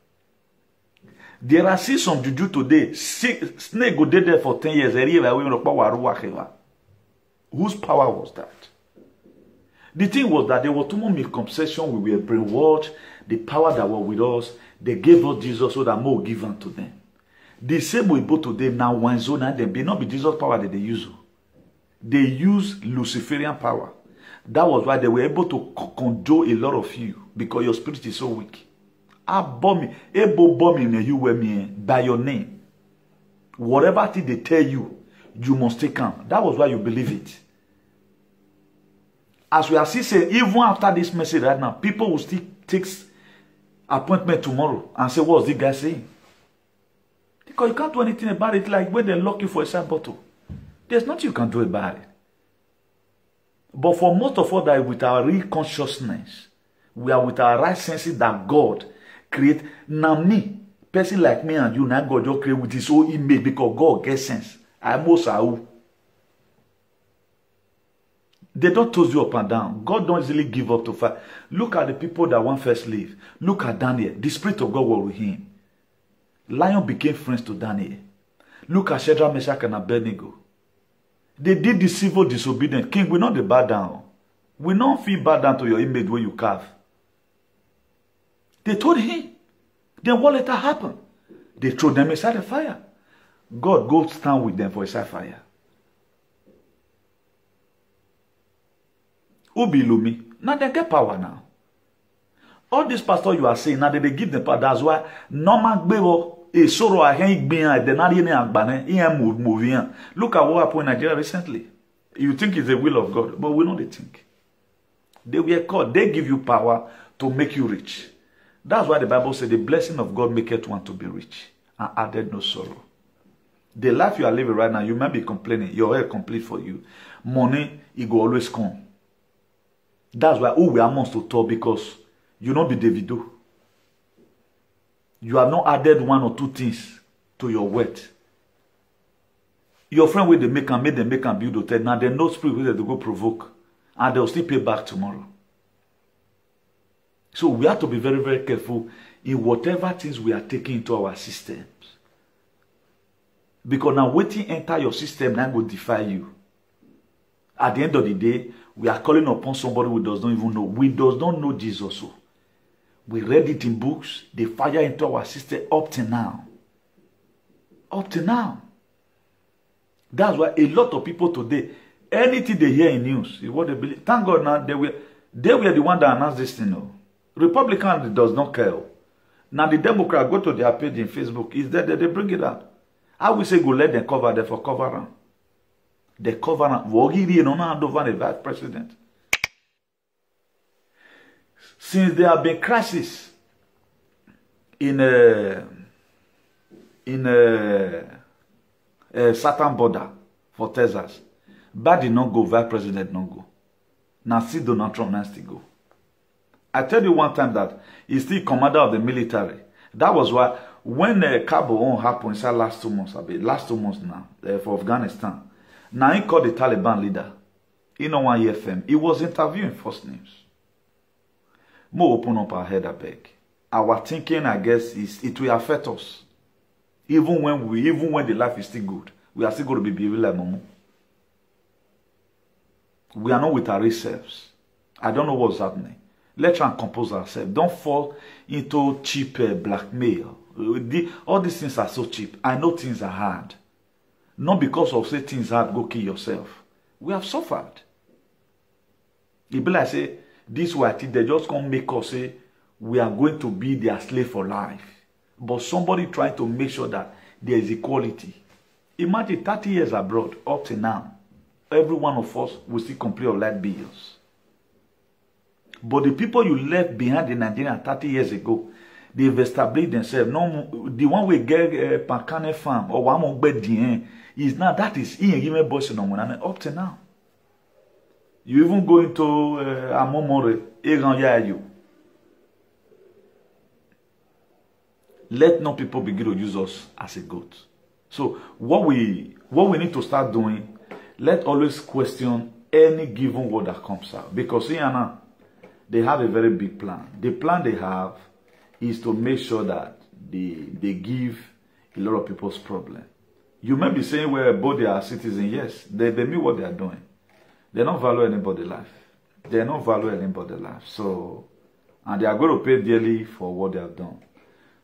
There are still some juju today. Snake go dead there for 10 years. Whose power was that? The thing was that there was too much misconception. We were brainwashed. The power that was with us, they gave us Jesus so that more given to them. The same way both today now one zone and them, they not be Jesus power that they use. They use Luciferian power. That was why they were able to conjure a lot of you, because your spirit is so weak. Able bombing you were me by your name. Whatever thing they tell you, you must take on. That was why you believe it. As we are still saying, even after this message right now, people will still take appointment tomorrow and say, what's this guy saying? Because you can't do anything about it, like when they lock you for a side bottle. There's nothing you can do about it. But for most of us that are with our real consciousness, we are with our right senses that God create. Now me, person like me and you, now God just create with his own image because God gets sense. I most are. They don't toss you up and down. God don't easily give up to fire. Look at the people that want first leave. Look at Daniel. The Spirit of God was with him. Lion became friends to Daniel. Look at Shadrach, Meshach, and Abednego. They did the civil disobedience. King, we not the bow down. We not feel bow down to your image where you carve. They told him. Then what later happened? They threw them inside the fire. God go stand with them for inside fire. Ubi Lumi. Now they get power now. All this pastor you are saying, now they give them power. That's why normal gbero a sorrow a hen being the Nadian and moving. Look at what happened in Nigeria recently. You think it's the will of God, but we know they think. They were called, they give you power to make you rich. That's why the Bible said the blessing of God maketh one to be rich and added no sorrow. The life you are living right now, you might be complaining, your head complete for you. Money, it will always come. That's why we are months to talk, because you not be Davido. You have not added one or two things to your wealth. Your friend will they make and make them make and build hotel. Now they know spirit where they go provoke, and they'll still pay back tomorrow. So we have to be very, very careful in whatever things we are taking into our systems. Because now waiting enter your system now will defy you. At the end of the day, we are calling upon somebody who does not even know. We does not know Jesus. So we read it in books. They fire into our system up to now. Up to now. That's why a lot of people today, anything they hear in news is what they believe. Thank God now they were the one that announced this thing. No. Republican does not care. Now the Democrat go to their page in Facebook. Is that they bring it out. I will say go let them cover them for cover them. The covenant, Wogiri no hand over the vice president. Since there have been crises in certain border for Texas, Biden not go, vice president not go. Now see Donald Trump has to go. I tell you one time that he's still commander of the military. That was why when Kabul happened inside last 2 months now for Afghanistan. Now he called the Taliban leader. He no one FM. He was interviewing First News. More open up our head, I beg. Our thinking, I guess, is it will affect us. Even when the life is still good, we are still going to be behaving like Momo. We are not with our real selves. I don't know what's happening. Let's try and compose ourselves. Don't fall into cheap blackmail. All these things are so cheap. I know things are hard. Not because of say things hard, go kill yourself. We have suffered. It be like say, this white thing, they just can't make us say, we are going to be their slave for life. But somebody trying to make sure that there is equality. Imagine 30 years abroad, up to now, every one of us will still complete our light bills. But the people you left behind in Nigeria 30 years ago, they've established themselves. No, the one we get Pankane farm or one more bed is now that is in given boss no one up to now. You even go into Amomore, you. Let no people begin to use us as a goat. So what we need to start doing, let always question any given word that comes out. Because now, they have a very big plan. The plan they have is to make sure that they give a lot of people's problem. You may be saying, well, both they are citizens. Yes, they mean what they are doing. They don't value anybody's life. They don't value anybody's life. So, and they are going to pay dearly for what they have done.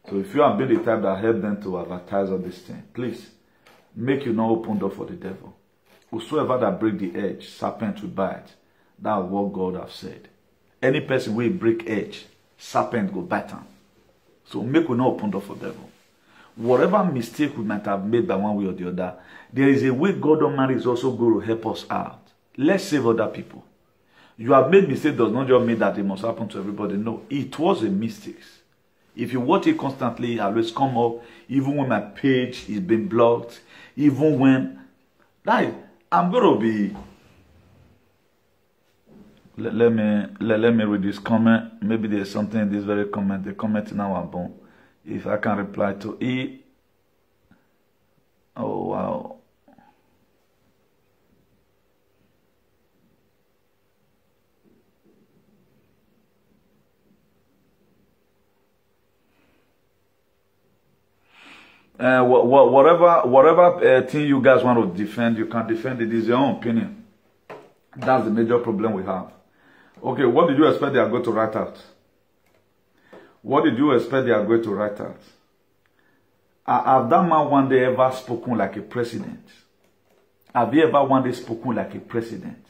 So if you have been the type that help them to advertise all this thing, please, make you not open door for the devil. Whosoever that break the edge, serpent will bite. That's what God have said. Any person will break edge, serpent will bite him. So make we not open door for devil. Whatever mistake we might have made by one way or the other, there is a way God Almighty is also going to help us out. Let's save other people. You have made mistake does not just mean that it must happen to everybody. No, it was a mistake. If you watch it constantly, it always come up, even when my page is being blocked, even when, like, I'm going to be, let me read this comment. Maybe there's something in this very comment. The comment in our bone. If I can reply to it. Oh, wow. Whatever thing you guys want to defend, you can defend it. It's your own opinion. That's the major problem we have. Okay, what did you expect they are going to write out? What did you expect they are going to write out? Have that man one day ever spoken like a president? Have you ever one day spoken like a president?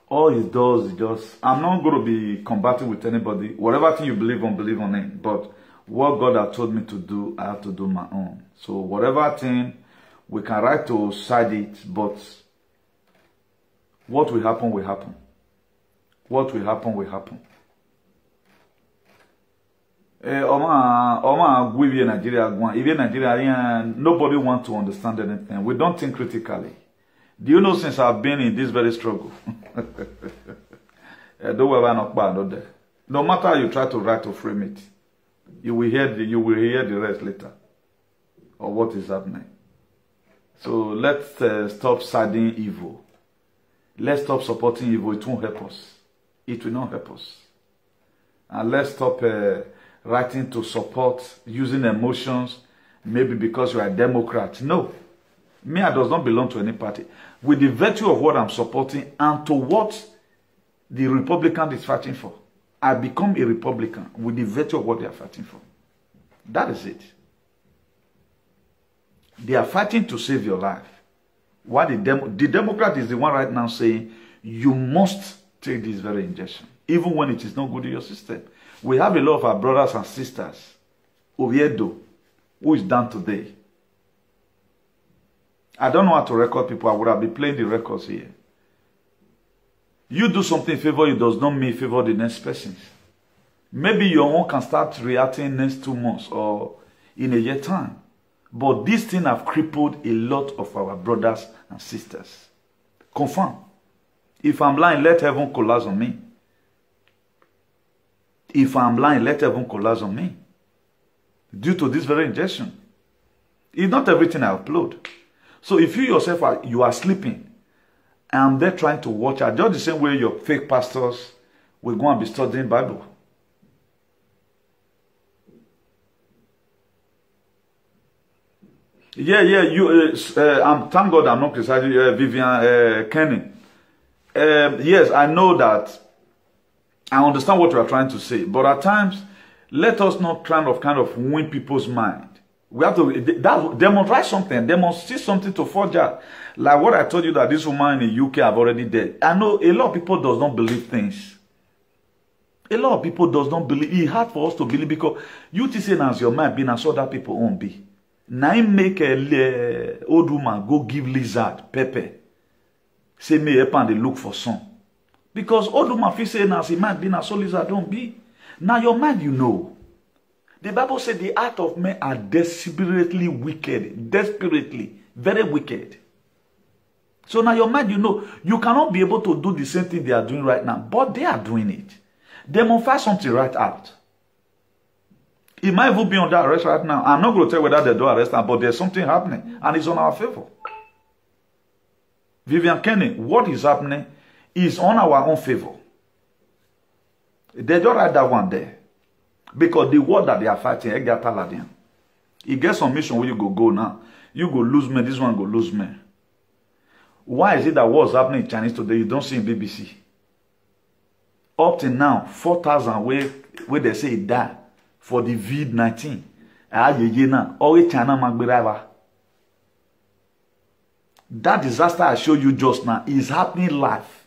All he does is just, I'm not going to be combating with anybody. Whatever thing you believe on it. But what God has told me to do, I have to do my own. So whatever thing, we can write to side it, but what will happen will happen. What will happen will happen. Nigeria, nobody wants to understand anything. We don't think critically. Do you know since I've been in this very struggle? No matter how you try to write or frame it, you will hear the rest later. Or what is happening. So let's stop siding evil. Let's stop supporting evil. It won't help us. It will not help us. And let's stop writing to support, using emotions, maybe because you are a Democrat. No. Me, I does not belong to any party. With the virtue of what I'm supporting and to what the Republican is fighting for, I become a Republican with the virtue of what they are fighting for. That is it. They are fighting to save your life. Why the Democrat is the one right now saying, you must take this very injection, even when it is not good in your system. We have a lot of our brothers and sisters, Oviedo, who is down today. I don't know how to record people. I would have been playing the records here. You do something in favor, it does not mean favor the next person. Maybe your own can start reacting next 2 months or in a year time. But this thing have crippled a lot of our brothers and sisters. Confirm. If I'm lying, let heaven collapse on me. If I'm lying, let heaven collapse on me. Due to this very injection. It's not everything I upload. So if you yourself you are sleeping, and I'm there trying to watch out, just the same way your fake pastors will go and be studying Bible. Yeah, you. Thank God I'm not criticizing Vivian Kenny. Yes, I know that. I understand what you are trying to say, but at times, let us not kind of win people's mind. We have to. They must write something. They must see something to forge out. Like what I told you that this woman in the UK have already dead. I know a lot of people does not believe things. A lot of people does not believe. It's hard for us to believe because you say as your mind being as other people won't be. Now he make a old woman go give lizard pepper. Say me up and they look for some. Because old woman feel say now he might be na so lizard don't be. Now your mind you know. The Bible said the heart of men are desperately wicked. Desperately. Very wicked. So now your mind you know. You cannot be able to do the same thing they are doing right now. But they are doing it. They must find something right out. It might even be under arrest right now. I'm not going to tell you whether they do arrest now, but there's something happening, and it's on our favor. Vivian Kenny, what is happening is on our own favor. They don't write that one there. Because the word that they are fighting, it gets some mission where you go now. You go lose me, this one go lose me. Why is it that what's happening in Chinese today, you don't see in BBC? Up to now, 4,000 where they say it died for the COVID-19. That disaster I showed you just now is happening live.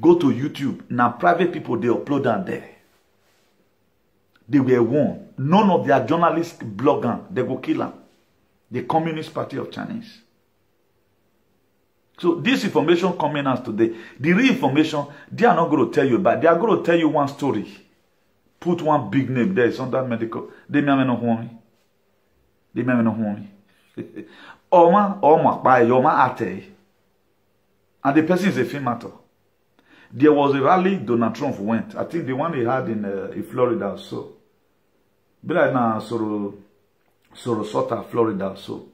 Go to YouTube. Now private people, they upload them there. They were warned. None of their journalists blog them. They go kill them. The Communist Party of Chinese. So this information coming out today, the real information, they are not going to tell you about. They are going to tell you one story. Put one big name there. It's under medical. They may not want me. They may not want me. Oma ate. And the person is a film actor. There was a rally Donald Trump went. I think the one he had in Florida or so. But right now, Sarasota, Florida or so.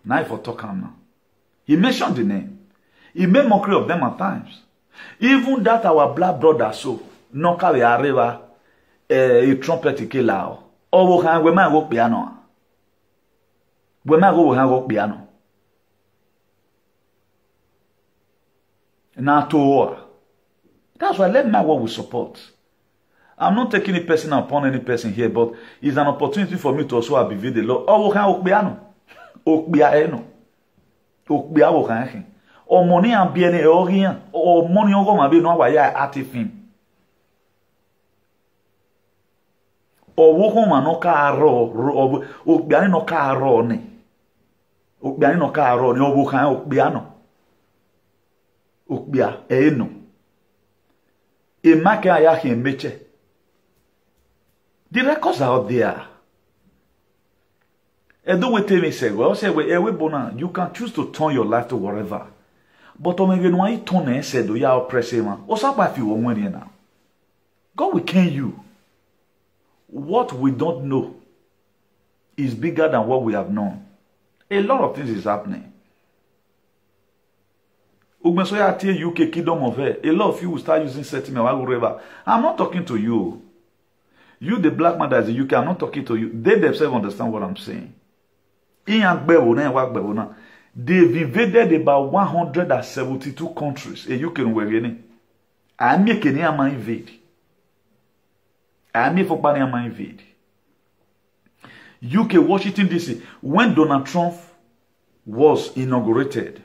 Now for talking now. He mentioned the name. He made mockery of them at times. Even that our black brother so no carry arriva a trumpet killer. Or we might go piano. We might go piano. Now to war. That's why let me know what we support. I'm not taking any person upon any person here, but it's an opportunity for me to also obey the law. Oh, we can piano. Okbiano. Okbiawo kan. O money and bien e orient. O money on go ma be no wa ya artifim. O wo ko ma no ka ro okbiani no ka ro ni. Okbiani no ka ro ni o wo kan okbiano. Okbia e no. E make aya hin meche. The records are out there. And don't wait till me say, well, say, you can choose to turn your life to whatever. But when why turn and say, do you oppress him? What's up if you won't win now? God will can you. What we don't know is bigger than what we have known. A lot of things is happening. UK kingdom of air. A lot of you will start using settlement. I'm not talking to you. You, the black man that is in the UK, I'm not talking to you. They themselves understand what I'm saying. They They've invaded about 172 countries. And you can wear any. I make any am invade. I make for Bani am invade. UK, Washington DC. When Donald Trump was inaugurated,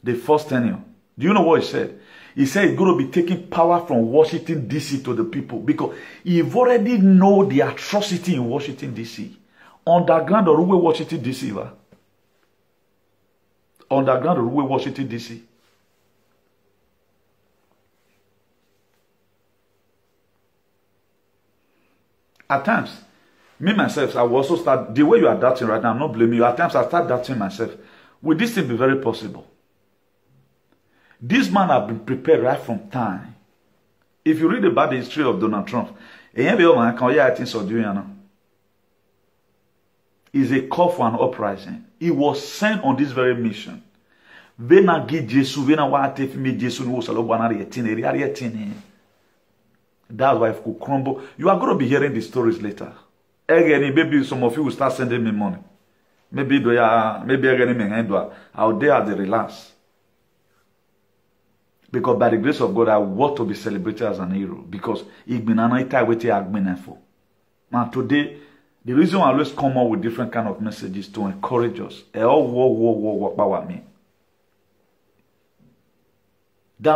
the first tenure, do you know what he said? He said he's going to be taking power from Washington DC to the people because he've already know the atrocity in Washington DC. Underground or Washington DC, va? Underground or Washington DC. At times, me myself, I will also start, the way you are doubting right now, I'm not blaming you. At times, I start doubting myself. Will this thing be very possible? This man has been prepared right from time. If you read about the history of Donald Trump, is a call for an uprising. He was sent on this very mission. That's why it could crumble. You are going to be hearing the stories later. Again, maybe some of you will start sending me money. Maybe again, I'll dare the relax. Because by the grace of God, I want to be celebrated as an hero. Because it's been an entire way to now today, the reason I always come up with different kind of messages to encourage us. That's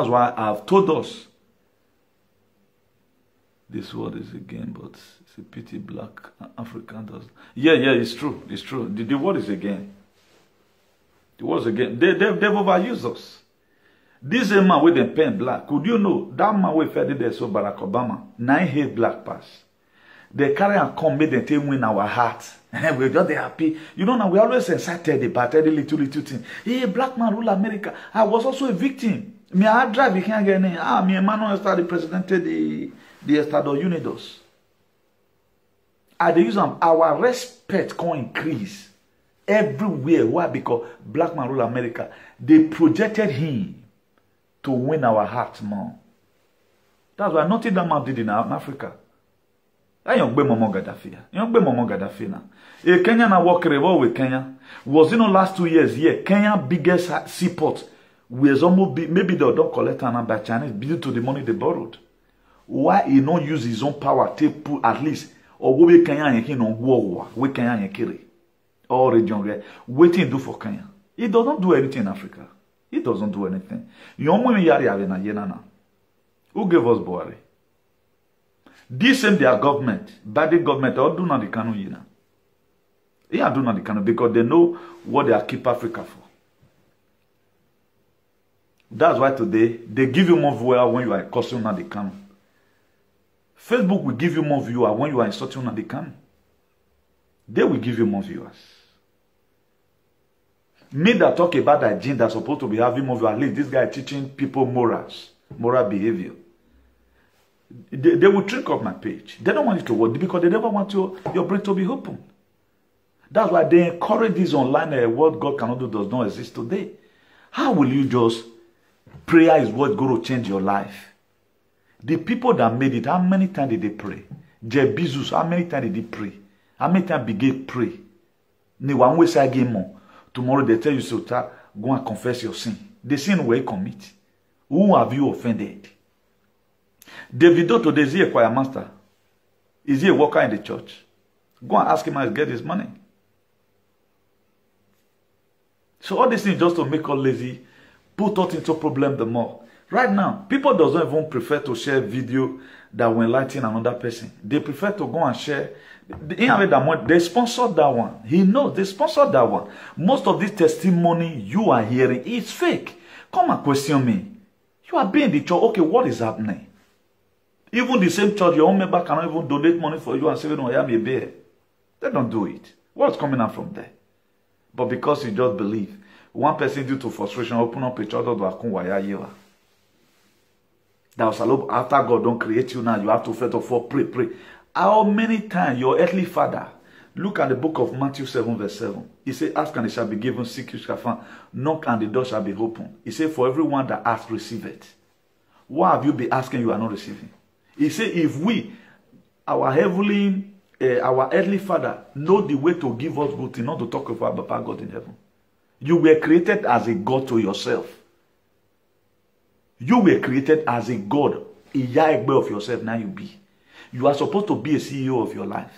why I've told us. This word is again, but it's a pity black African does. Yeah, it's true. It's true. The word is again. The word is again. They've overused us. This is a man with a pen black. Could you know that man with Fed there so Barack Obama 9 hate black pass. They carry and come make them take win our heart. And we're just happy. You know now we always excited about every little thing. Hey, black man rule America. I was also a victim. Me I drive, you can't get any. Me Emmanuel started represented the Estados Unidos. And they use them. Our respect can increase everywhere. Why? Because black man rule America. They projected him to win our hearts more. That's why nothing that man did in Africa. I don't blame Momo Gaddafi. You don't blame Momo Gaddafi now. Kenya na work with Kenya. Was in the last 2 years here, Kenya biggest seaport was almost maybe they don't collect an by Chinese due to the money they borrowed. Why he not use his own power to put at least or we Kenya yeki no war, we Kenya yekiri, or region, waiting do for Kenya. He doesn't do anything in Africa. He doesn't do anything. Yomu yari avena yenana. Who gave us Buhari? This same their government, bad government, or do not the Kanu yina. They are doing the Kanu because they know what they are keep Africa for. That's why today they give you more viewers when you are cursing on the Kanu. Facebook will give you more viewers when you are insulting on the Kanu. They will give you more viewers. Me that talk about that gene that's supposed to be having more viewers, at least this guy teaching people morals, moral behavior. They will trick up my page. They don't want it to work because they never want your brain to be open. That's why they encourage this online what God cannot do does not exist today. How will you just prayer is what going to change your life? The people that made it, how many times did they pray? Jeff Bezos, how many times did he pray? How many times did he pray? Tomorrow they tell you so go and confess your sin. The sin where you commit. Who have you offended? Davido today, is he a choir master? Is he a worker in the church? Go and ask him how he get his money. So all these things just to make us lazy, put us into problem the more. Right now, people doesn't even prefer to share video that will enlighten another person. They prefer to go and share. They sponsored that one. He knows they sponsored that one. Most of this testimony you are hearing is fake. Come and question me. You are being the church. Okay, what is happening? Even the same church, your own member cannot even donate money for you and say, no, I am a bear. They don't do it. What's coming out from there? But because you just believe, one person due to frustration open up a church that was after God don't create you now, you have to first of all pray. How many times your earthly father, look at the book of Matthew 7 verse 7. He said, ask and it shall be given, seek you shall find, knock and the door shall be opened. He said, for everyone that asks, receive it. What have you been asking you are not receiving? He said, if we, our earthly father, know the way to give us good things, not to talk about Papa God in heaven. You were created as a God to yourself. You were created as a God, a Yahweh of yourself, now you be. You are supposed to be a CEO of your life.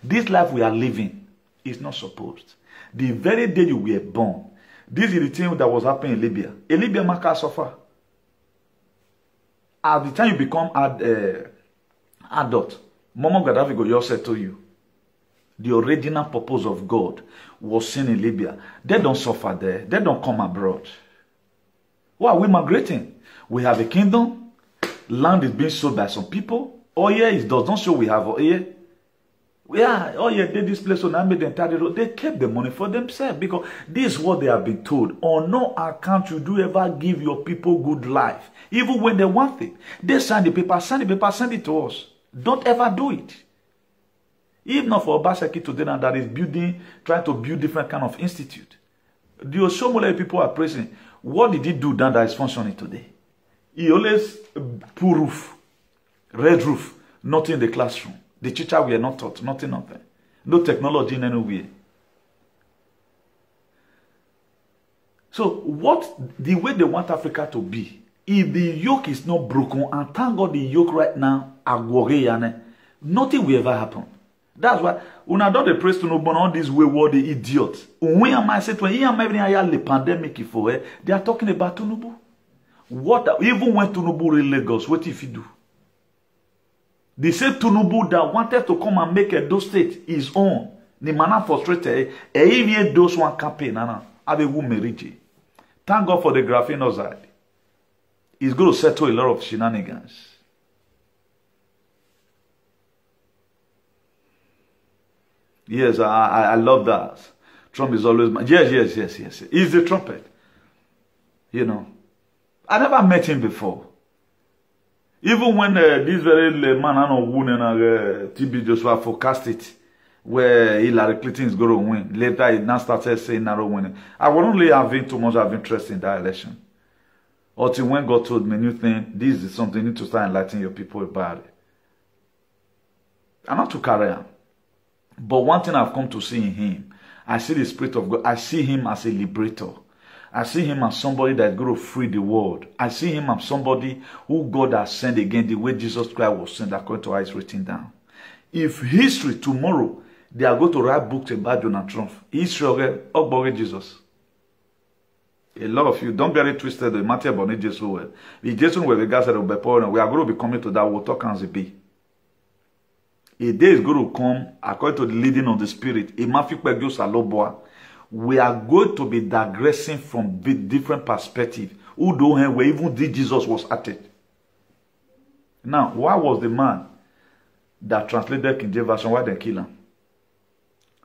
This life we are living is not supposed. The very day you were born, this is the thing that was happening in Libya. In Libya, Maka suffer. At the time you become adult, Muammar Gaddafi go just said to you, the original purpose of God was seen in Libya. They don't suffer there. They don't come abroad. Why are we migrating? We have a kingdom. Land is being sold by some people. Oh yeah, it does not show we have. Oh yeah, they this place on made the entire road. They kept the money for themselves because this is what they have been told. On no account you do ever give your people good life, even when they want it. They sign the paper, send it to us. Don't ever do it. If not for Obaseki today now that is trying to build different kind of institute. The Oshomole people are praising. What did he do that is functioning today? He always put roof, red roof, not in the classroom. The teacher were not taught, nothing. No technology in any way. So the way they want Africa to be, if the yoke is not broken, and thank God the yoke right now, nothing will ever happen. That's why when I don't praise to nobody all these wayward idiots. When am I saying the pandemic for they are talking about Tinubu. What even when Tinubu in Lagos, what if he do? They said Tinubu that wanted to come and make Edo State his own. The man frustrated. Even those one campaign, have a woman marriage. Thank God for the graphene side. He's going to settle a lot of shenanigans. Yes, I love that. Trump is always... Yes. He's the trumpet. You know. I never met him before. Even when this very man, I know, won and TB Joshua forecast it, where Hillary Clinton is going to win. Later, he now started saying not winning. I wasn't really having too much of interest in that election. Until when God told me, new thing, this is something you need to start enlightening your people about it. I'm not to carry on. But one thing I've come to see in him, I see the Spirit of God. I see him as a liberator. I see him as somebody that's going to free the world. I see him as somebody who God has sent again the way Jesus Christ was sent according to how it's written down. If history tomorrow, they are going to write books about Donald Trump. History of Jesus. A lot of you, don't get it twisted. The matter about Jesus well. If Jesus will be gathered, we are going to be coming to that. We'll talk as a be. A day is going to come according to the leading of the Spirit. We are going to be digressing from different perspectives. Who don't have where even Jesus was at it. Now, why was the man that translated King James Version, why they kill him?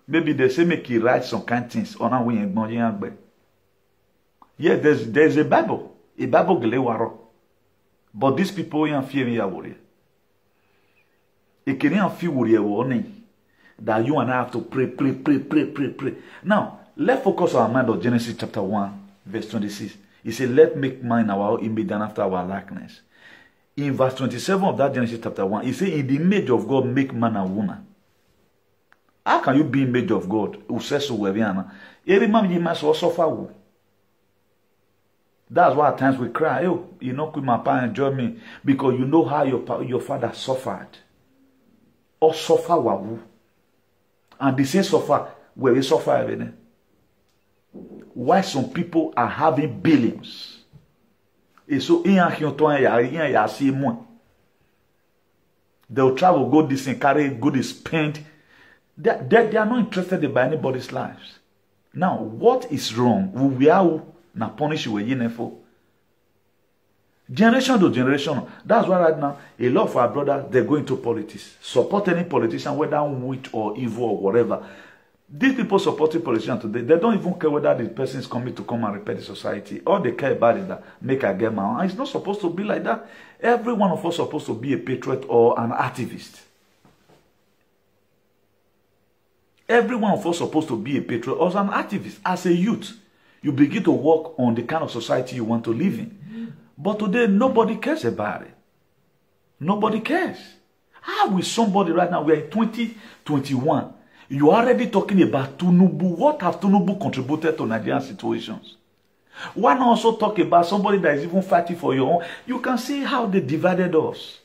Maybe they say make he write some kind of things on our way. Yeah, there's a Bible gelewaro. But these people ain't fearing ya worry. It can't feel worry warning that you and I have to pray. Now, let's focus our mind on Genesis chapter 1, verse 26. He said, let make man our image and after our likeness. In verse 27 of that Genesis chapter 1, he said, in the image of God, make man and woman. How can you be image of God? Who says so? Every man you must also suffer. That's why at times we cry, oh, you know, could my parents enjoy me? Because you know how your father suffered. Or suffer wawu. And the same suffer where we suffer everything. Why some people are having billions. And so they'll travel, go this and carry good spend. They are not interested by anybody's lives. Now, what is wrong? We are na punish you for generation to generation. That's why right now a lot of our brothers, they go into politics, support any politician, whether witch or evil or whatever. These people supporting politicians today, they don't even care whether the person is coming to come and repair the society. All they care about is that make I get my own. And it's not supposed to be like that. Every one of us is supposed to be a patriot or an activist. Every one of us is supposed to be a patriot or an activist. As a youth, you begin to work on the kind of society you want to live in. But today, nobody cares about it. Nobody cares. How will somebody right now, we are in 2021, you are already talking about Tinubu. What have Tinubu contributed to Nigerian situations? Why not also talk about somebody that is even fighting for your own? You can see how they divided us.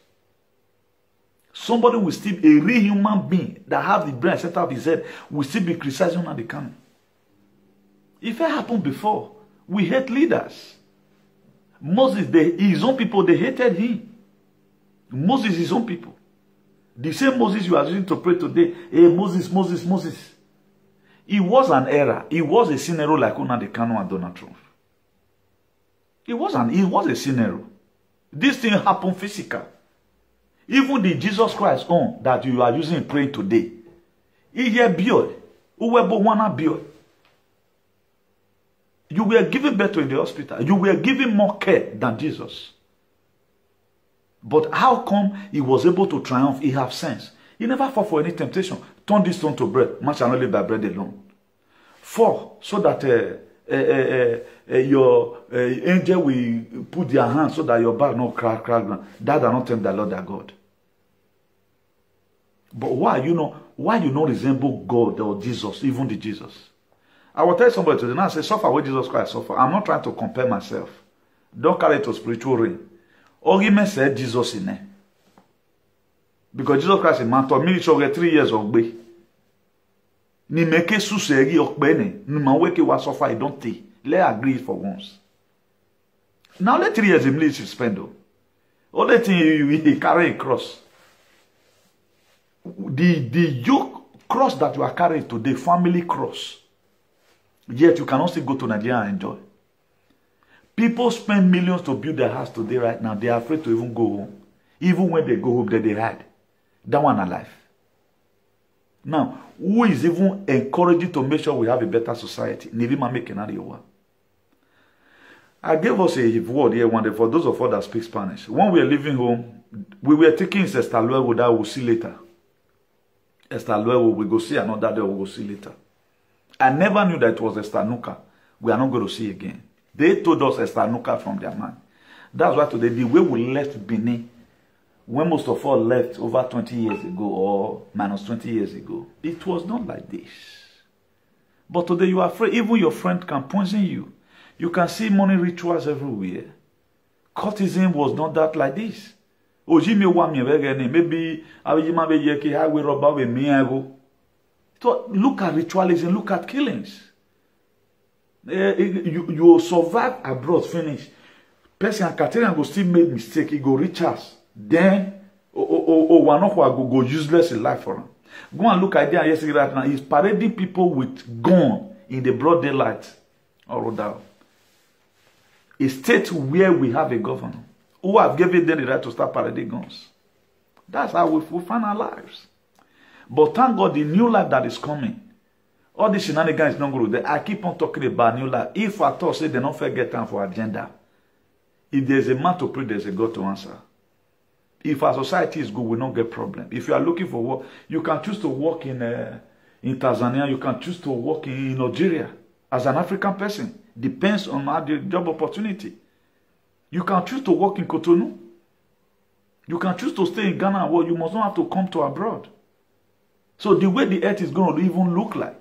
Somebody will still, a real human being that have the brain center of his head, will still be criticizing on the camera. If it happened before, we hate leaders. Moses, his own people, they hated him. Moses, his own people. The same Moses you are using to pray today. Hey, Moses. It was an error. It was a scenario like Nnamdi Kanu and Donald Trump. It was a scenario. This thing happened physical. Even the Jesus Christ on that you are using praying today. He here build. Uwebo wana build. You were given birth in the hospital. You were given more care than Jesus. But how come he was able to triumph? He have sense. He never fought for any temptation. Turn this stone to bread. Man shall not live by bread alone. 4, so that your angel will put their hands so that your back not crack. That are not tempt the Lord their God. But why you not resemble God or Jesus, even the Jesus? I will tell somebody today, now say, suffer where Jesus Christ suffer. I'm not trying to compare myself. Don't carry it to spiritual realm. Argument said Jesus in there. Because Jesus Christ is man to ministry 3 years of be. Ni meke susegi okbene. Ni manweke wa suffer, I don't think. Let's agree for once. Now let 3 years in ministry spend. Only thing he carry a cross. The yoke cross that you are carrying today, family cross. Yet you cannot still go to Nigeria and enjoy. People spend millions to build their house today right now. They are afraid to even go home. Even when they go home, they hide. That one alive. Now, who is even encouraging to make sure we have a better society? I gave us a word here one day for those of us that speak Spanish. When we were leaving home, we were taking Esther Luego that we'll see later. Esther Luego, we go see another day, we'll go see later. I never knew that it was Esther Nuka. We are not going to see again. They told us Esther Nuka from their mind. That's why today, the way we left Benin, when most of us left over 20 years ago or minus 20 years ago, it was not like this. But today you are afraid. Even your friend can poison you. You can see money rituals everywhere. Courtesan was not that like this. Oji me wa me begene maybe awiji be yeki highway robber we me ego. So look at ritualism, look at killings. You survive abroad, finish. Person and Caterian go still make mistake, he go reach us. Then one of go useless in life for him. Go and look at there yesterday right now. He's parading people with gun in the broad daylight. All down. A state where we have a governor who have given them the right to start parading guns. That's how we find our lives. But thank God the new life that is coming. All these shenanigans is not good. I keep on talking about new life. If I thought say they don't forget time for agenda. If there's a man to pray, there's a God to answer. If our society is good, we don't get problem. If you are looking for work, you can choose to work in Tanzania. You can choose to work in Nigeria as an African person. Depends on the job opportunity. You can choose to work in Cotonou. You can choose to stay in Ghana. Well, you must not have to come to abroad. So the way the earth is going to even look like,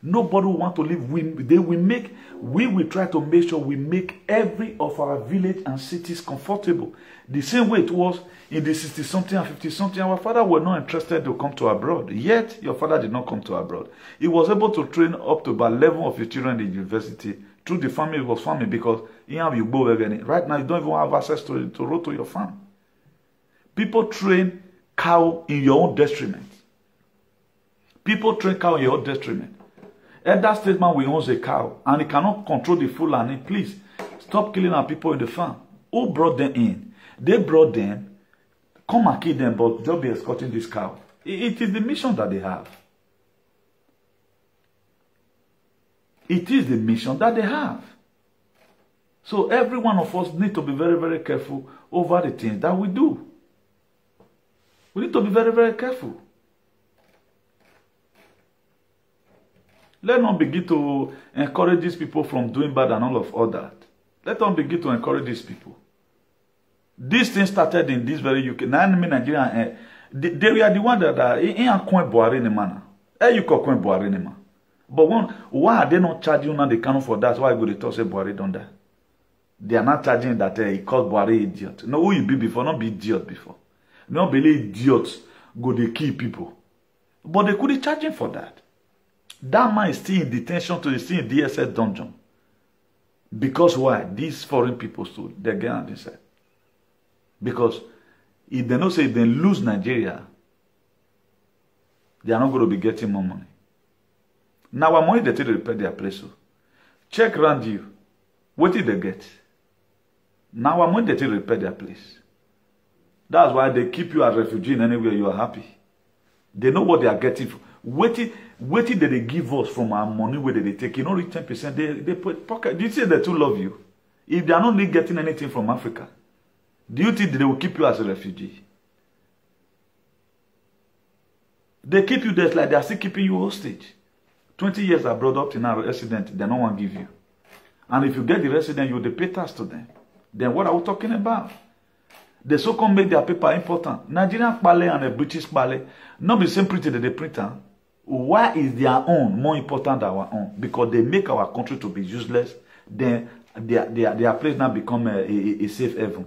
nobody will want to live. We will try to make sure we make every of our village and cities comfortable. The same way it was in the 60-something and 50-something. Our father were not interested to come to abroad. Yet, your father did not come to abroad. He was able to train up to about 11 of his children in the university through the family. It was farming because you go again. Right now, you don't even have access to road to your farm. People train cow in your own detriment. People train cow in your own detriment. Elder statesman will own a cow and he cannot control the full land. Please stop killing our people in the farm. Who brought them in? They brought them. Come and kill them, but just be escorting this cow. It is the mission that they have. It is the mission that they have. So every one of us need to be very, very careful over the things that we do. We need to be very, very careful. Let's not begin to encourage these people from doing bad and all of all that. Let us begin to encourage these people. This thing started in this very UK. Now, Nigeria, they were the one that ain't coin Buhari in manner. You call coin Buhari in man. But why are they not charging now the canon for that? Why would they talk say Buhari done that? They are not charging that he called Buhari idiot. No, who you be before, not be idiot before. Not believe idiots go they kill people. But they couldn't charge him for that. That man is still in detention to still in DSS dungeon. Because why? These foreign people stood. They're getting inside. Because if they don't say they lose Nigeria, they are not going to be getting more money. Now our money they take to repair their place. So check around you. What did they get? Now our money they take to repair their place. That's why they keep you as a refugee in anywhere you are happy. They know what they are getting. Waiting that they give us from our money where they take. You know, 10%. They put pocket. Do you think they too love you? If they are not really getting anything from Africa, do you think they will keep you as a refugee? They keep you there like they are still keeping you hostage. 20 years abroad up to now, resident, they don't want to give you. And if you get the resident, you will pay tax to them. Then what are we talking about? They so-called make their paper important. Nigerian Pale and the British Pale, not the same printing that they print. Why is their own more important than our own? Because they make our country to be useless. Then their place now become a safe haven.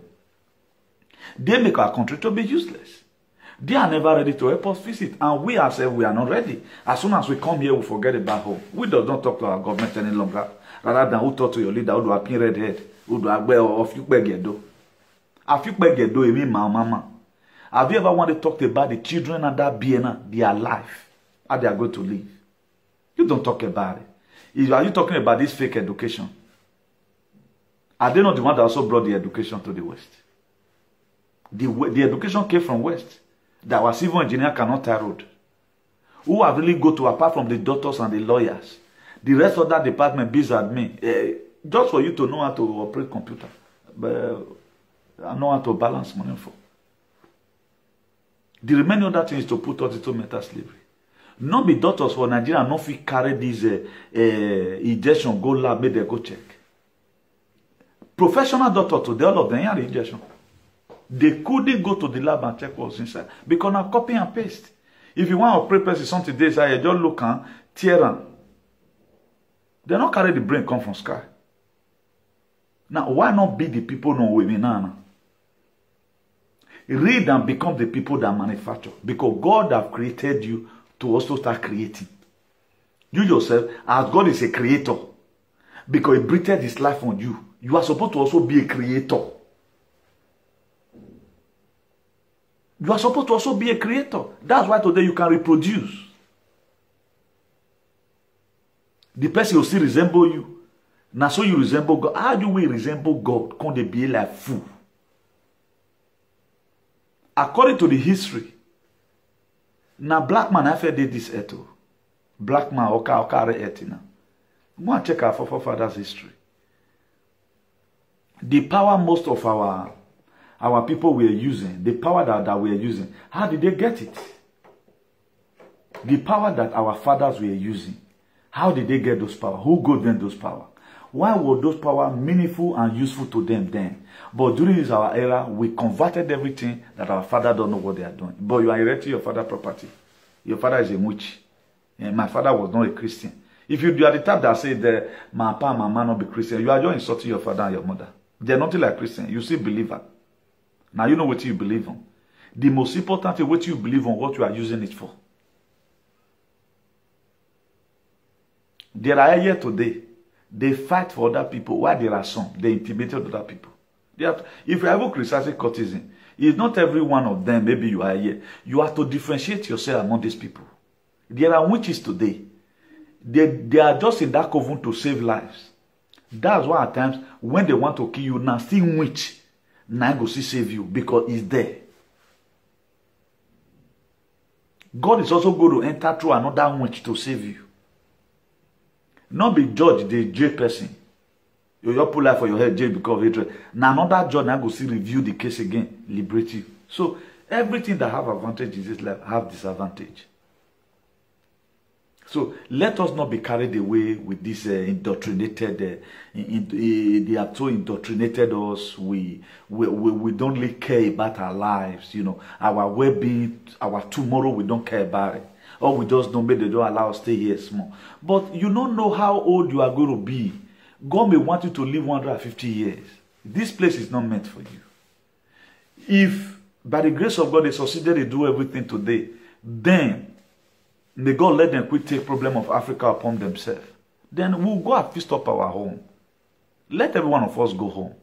They make our country to be useless. They are never ready to help us visit. And we ourselves, we are not ready. As soon as we come here, we forget about home. We do not talk to our government any longer. Rather than who talk to your leader, who do appear red head, who do agbe of you begedo. Have you begedo, you mean mama? Have you ever wanted to talk about the children and that Biena, their life, how they are going to live? You don't talk about it. Are you talking about this fake education? Are they not the one that also brought the education to the West? The education came from West. That our civil engineer cannot tie road. Who have really go to, apart from the doctors and the lawyers, the rest of that department, biz admin, just for you to know how to operate computer, but know how to balance money for. The remaining other thing is to put us into mental slavery. Not be doctors for Nigeria, not fit carry this injection, go lab, make them go check. Professional doctor today, all of them are injection. They couldn't go to the lab and check what's inside. Because now copy and paste. If you want to prepare person something this, I just look and tear them. They don't carry the brain come from sky. Now, why not be the people no women now? Read and become the people that manufacture. Because God have created you to also start creating. You yourself, as God is a creator, because He breathed His life on you, you are supposed to also be a creator. You are supposed to also be a creator. That's why today you can reproduce. The person will still resemble you. Now so you resemble God. How do we resemble God? Can they be like fool? According to the history, now black man have did this eto. Black man okare etina. Go and check our forefathers' history. The power most of our people were using, the power that we are using, how did they get it? The power that our fathers were using, how did they get those power? Who gave them those power? Why were those power meaningful and useful to them then? But during this our era, we converted everything that our father don't know what they are doing. But you are inheriting your father's property. Your father is a witch. And my father was not a Christian. If you are the type that say that my papa and my mama not be Christian, you are just insulting your father and your mother. They are nothing like Christian. You still believer. Now you know what you believe on. The most important thing what you believe on, what you are using it for. There are here today. They fight for other people. While there are some, they intimidated other people. If you have a criticizing courtesan, it's not every one of them. Maybe you are here. You have to differentiate yourself among these people. There are witches today. They are just in that coven to save lives. That's why at times when they want to kill you, now see witch, now go see save you because it's there. God is also going to enter through another witch to save you. Not be judge the jail person. You just put life for your head jail because of hatred. Now another judge now go see review the case again, liberate you. So everything that have advantage in this life have disadvantage. So let us not be carried away with this indoctrinated. They have so indoctrinated us. We don't really care about our lives. You know, our well-being, our tomorrow. We don't care about it. Or we just don't make they don't allow us to stay here small. But you don't know how old you are going to be. God may want you to live 150 years. This place is not meant for you. If by the grace of God they succeeded to do everything today, then may God let them quit take problem of Africa upon themselves. Then we'll go and feast up our home. Let every one of us go home.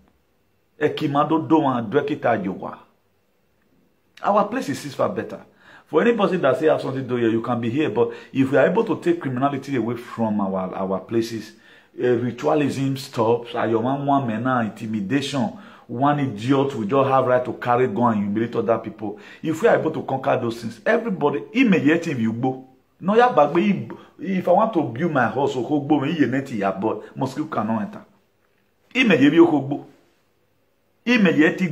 Our place is far better. For any person that say have something to do here, you can be here. But if we are able to take criminality away from our places, ritualism stops, intimidation, one idiot will just have right to carry gun and humiliate other people. If we are able to conquer those things, everybody, immediately you go. No, if I want to build my house, mosquito cannot enter. Immediately you go. Immediately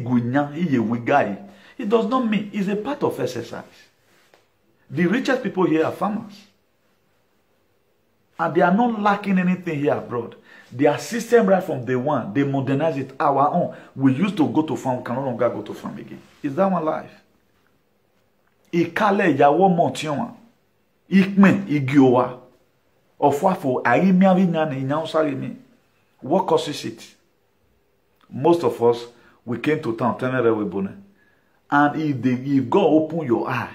guy. It does not mean it's a part of exercise. The richest people here are farmers. And they are not lacking anything here abroad. Their system right from day one, they modernize it. Our own. We used to go to farm, can no longer go to farm again. Is that one life? Ikale yawo montion. Ikmen igiowa. Ofwafo ayimiavi nane inyausari me. What causes it? Most of us, we came to town, and if God open your eye,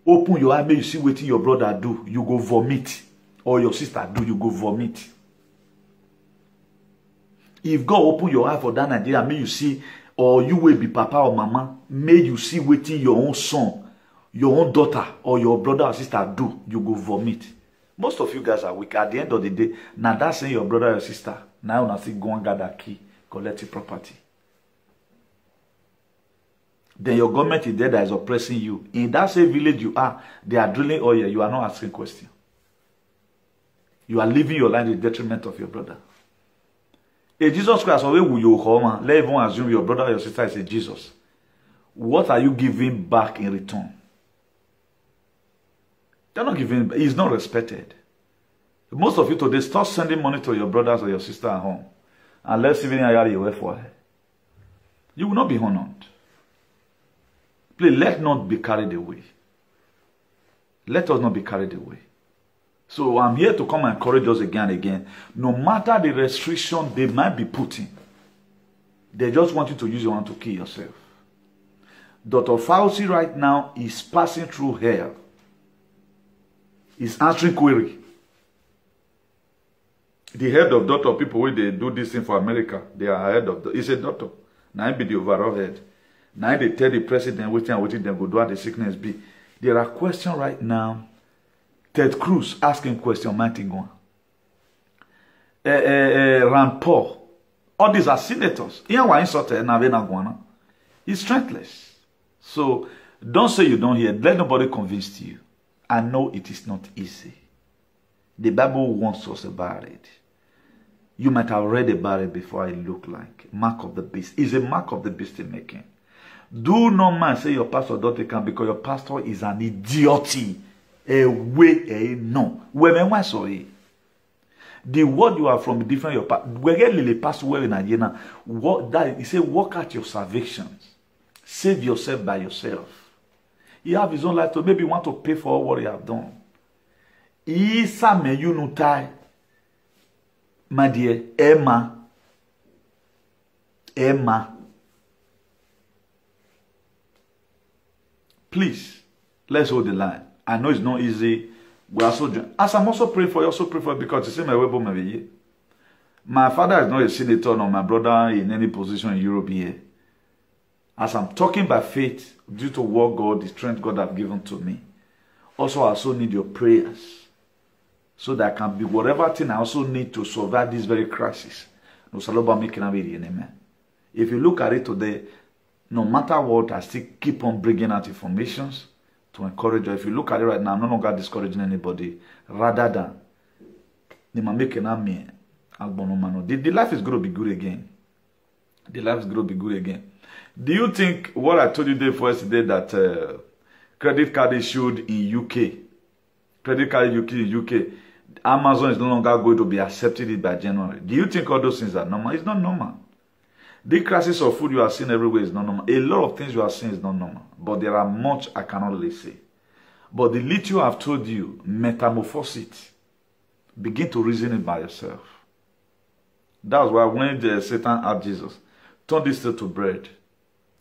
may you see what your brother do, you go vomit. Or your sister do, you go vomit. If God open your eye for that Nigeria, may you see, or you will be papa or mama, may you see what your own son, your own daughter, or your brother or sister do, you go vomit. Most of you guys are weak. At the end of the day, now that's saying your brother or sister, now you see go and gather key, collect your property. Then your government is there that is oppressing you. In that same village you are, they are drilling oil, you are not asking questions. You are living your life in the detriment of your brother. If Jesus Christ always will you come, let everyone assume your brother or your sister is a Jesus. What are you giving back in return? They're not giving, he's not respected. Most of you today start sending money to your brothers or your sister at home. Unless even I you away for her. You will not be honored. Please, let not be carried away. Let us not be carried away. So I'm here to come and encourage us again and again. No matter the restriction they might be putting, they just want you to use your hand to kill yourself. Dr. Fauci right now is passing through hell. He's answering query. The head of doctor people, when they do this thing for America, they are head of, he's a doctor. Now he be the overall head. Now they tell the president waiting them go do what the sickness be. There are questions right now. Ted Cruz asking question, Martin Gwan. Rand Paul. All these are senators. He's strengthless. So don't say you don't hear. Let nobody convince you. I know it is not easy. The Bible warns us about it. You might have read about it before. It look like mark of the beast. It's a mark of the beast in making. Do not mind say your pastor don't take him because your pastor is an idiot. No. Women sorry. The word you are from different your pastor. We get the pastor where in Nigeria. What that he say work out your salvations. Save yourself by yourself. He have his own life to maybe want to pay for all what he have done. Isa me you no tie. My dear, Emma. Please, let's hold the line. I know it's not easy. We are so joined. As I'm also praying for you, also pray for you because you see my webo maybe. My father is not a senator nor my brother in any position in Europe here. As I'm talking by faith, due to what God, the strength God have given to me. Also, I also need your prayers. So that I can be whatever thing I also need to survive this very crisis. If you look at it today, no matter what, I still keep on bringing out informations to encourage you. If you look at it right now, I'm no longer discouraging anybody. Rather than the life is going to be good again. The life is going to be good again. Do you think what I told you day for yesterday that credit card issued in UK, credit card in UK, Amazon is no longer going to be accepted it by January? Do you think all those things are normal? It's not normal. The crisis of food you are seeing everywhere is not normal. A lot of things you are seeing is not normal. But there are much I cannot really say. But the little I've told you, metamorphose it. Begin to reason it by yourself. That's why when Satan asked Jesus, turn this to bread.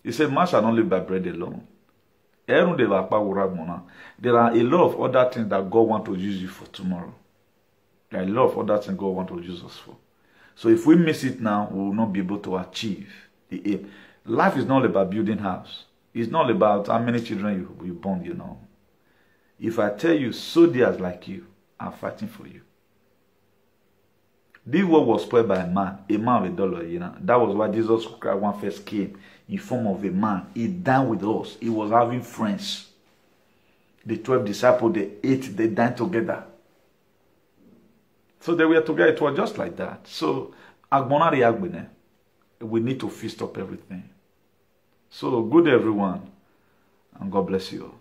He said, man shall not live by bread alone. There are a lot of other things that God wants to use you for tomorrow. There are a lot of other things God wants to use us for. So if we miss it now, we will not be able to achieve the aim. Life is not about building house. It's not about how many children you born, you know. If I tell you, soldiers like you are fighting for you. This world was spoiled by a man with $1, you know. That was why Jesus Christ one first came in form of a man. He dined with us. He was having friends. The 12 disciples, they ate, they dined together. So they were together. It was just like that. So, we need to feast up everything. So, good everyone, and God bless you all.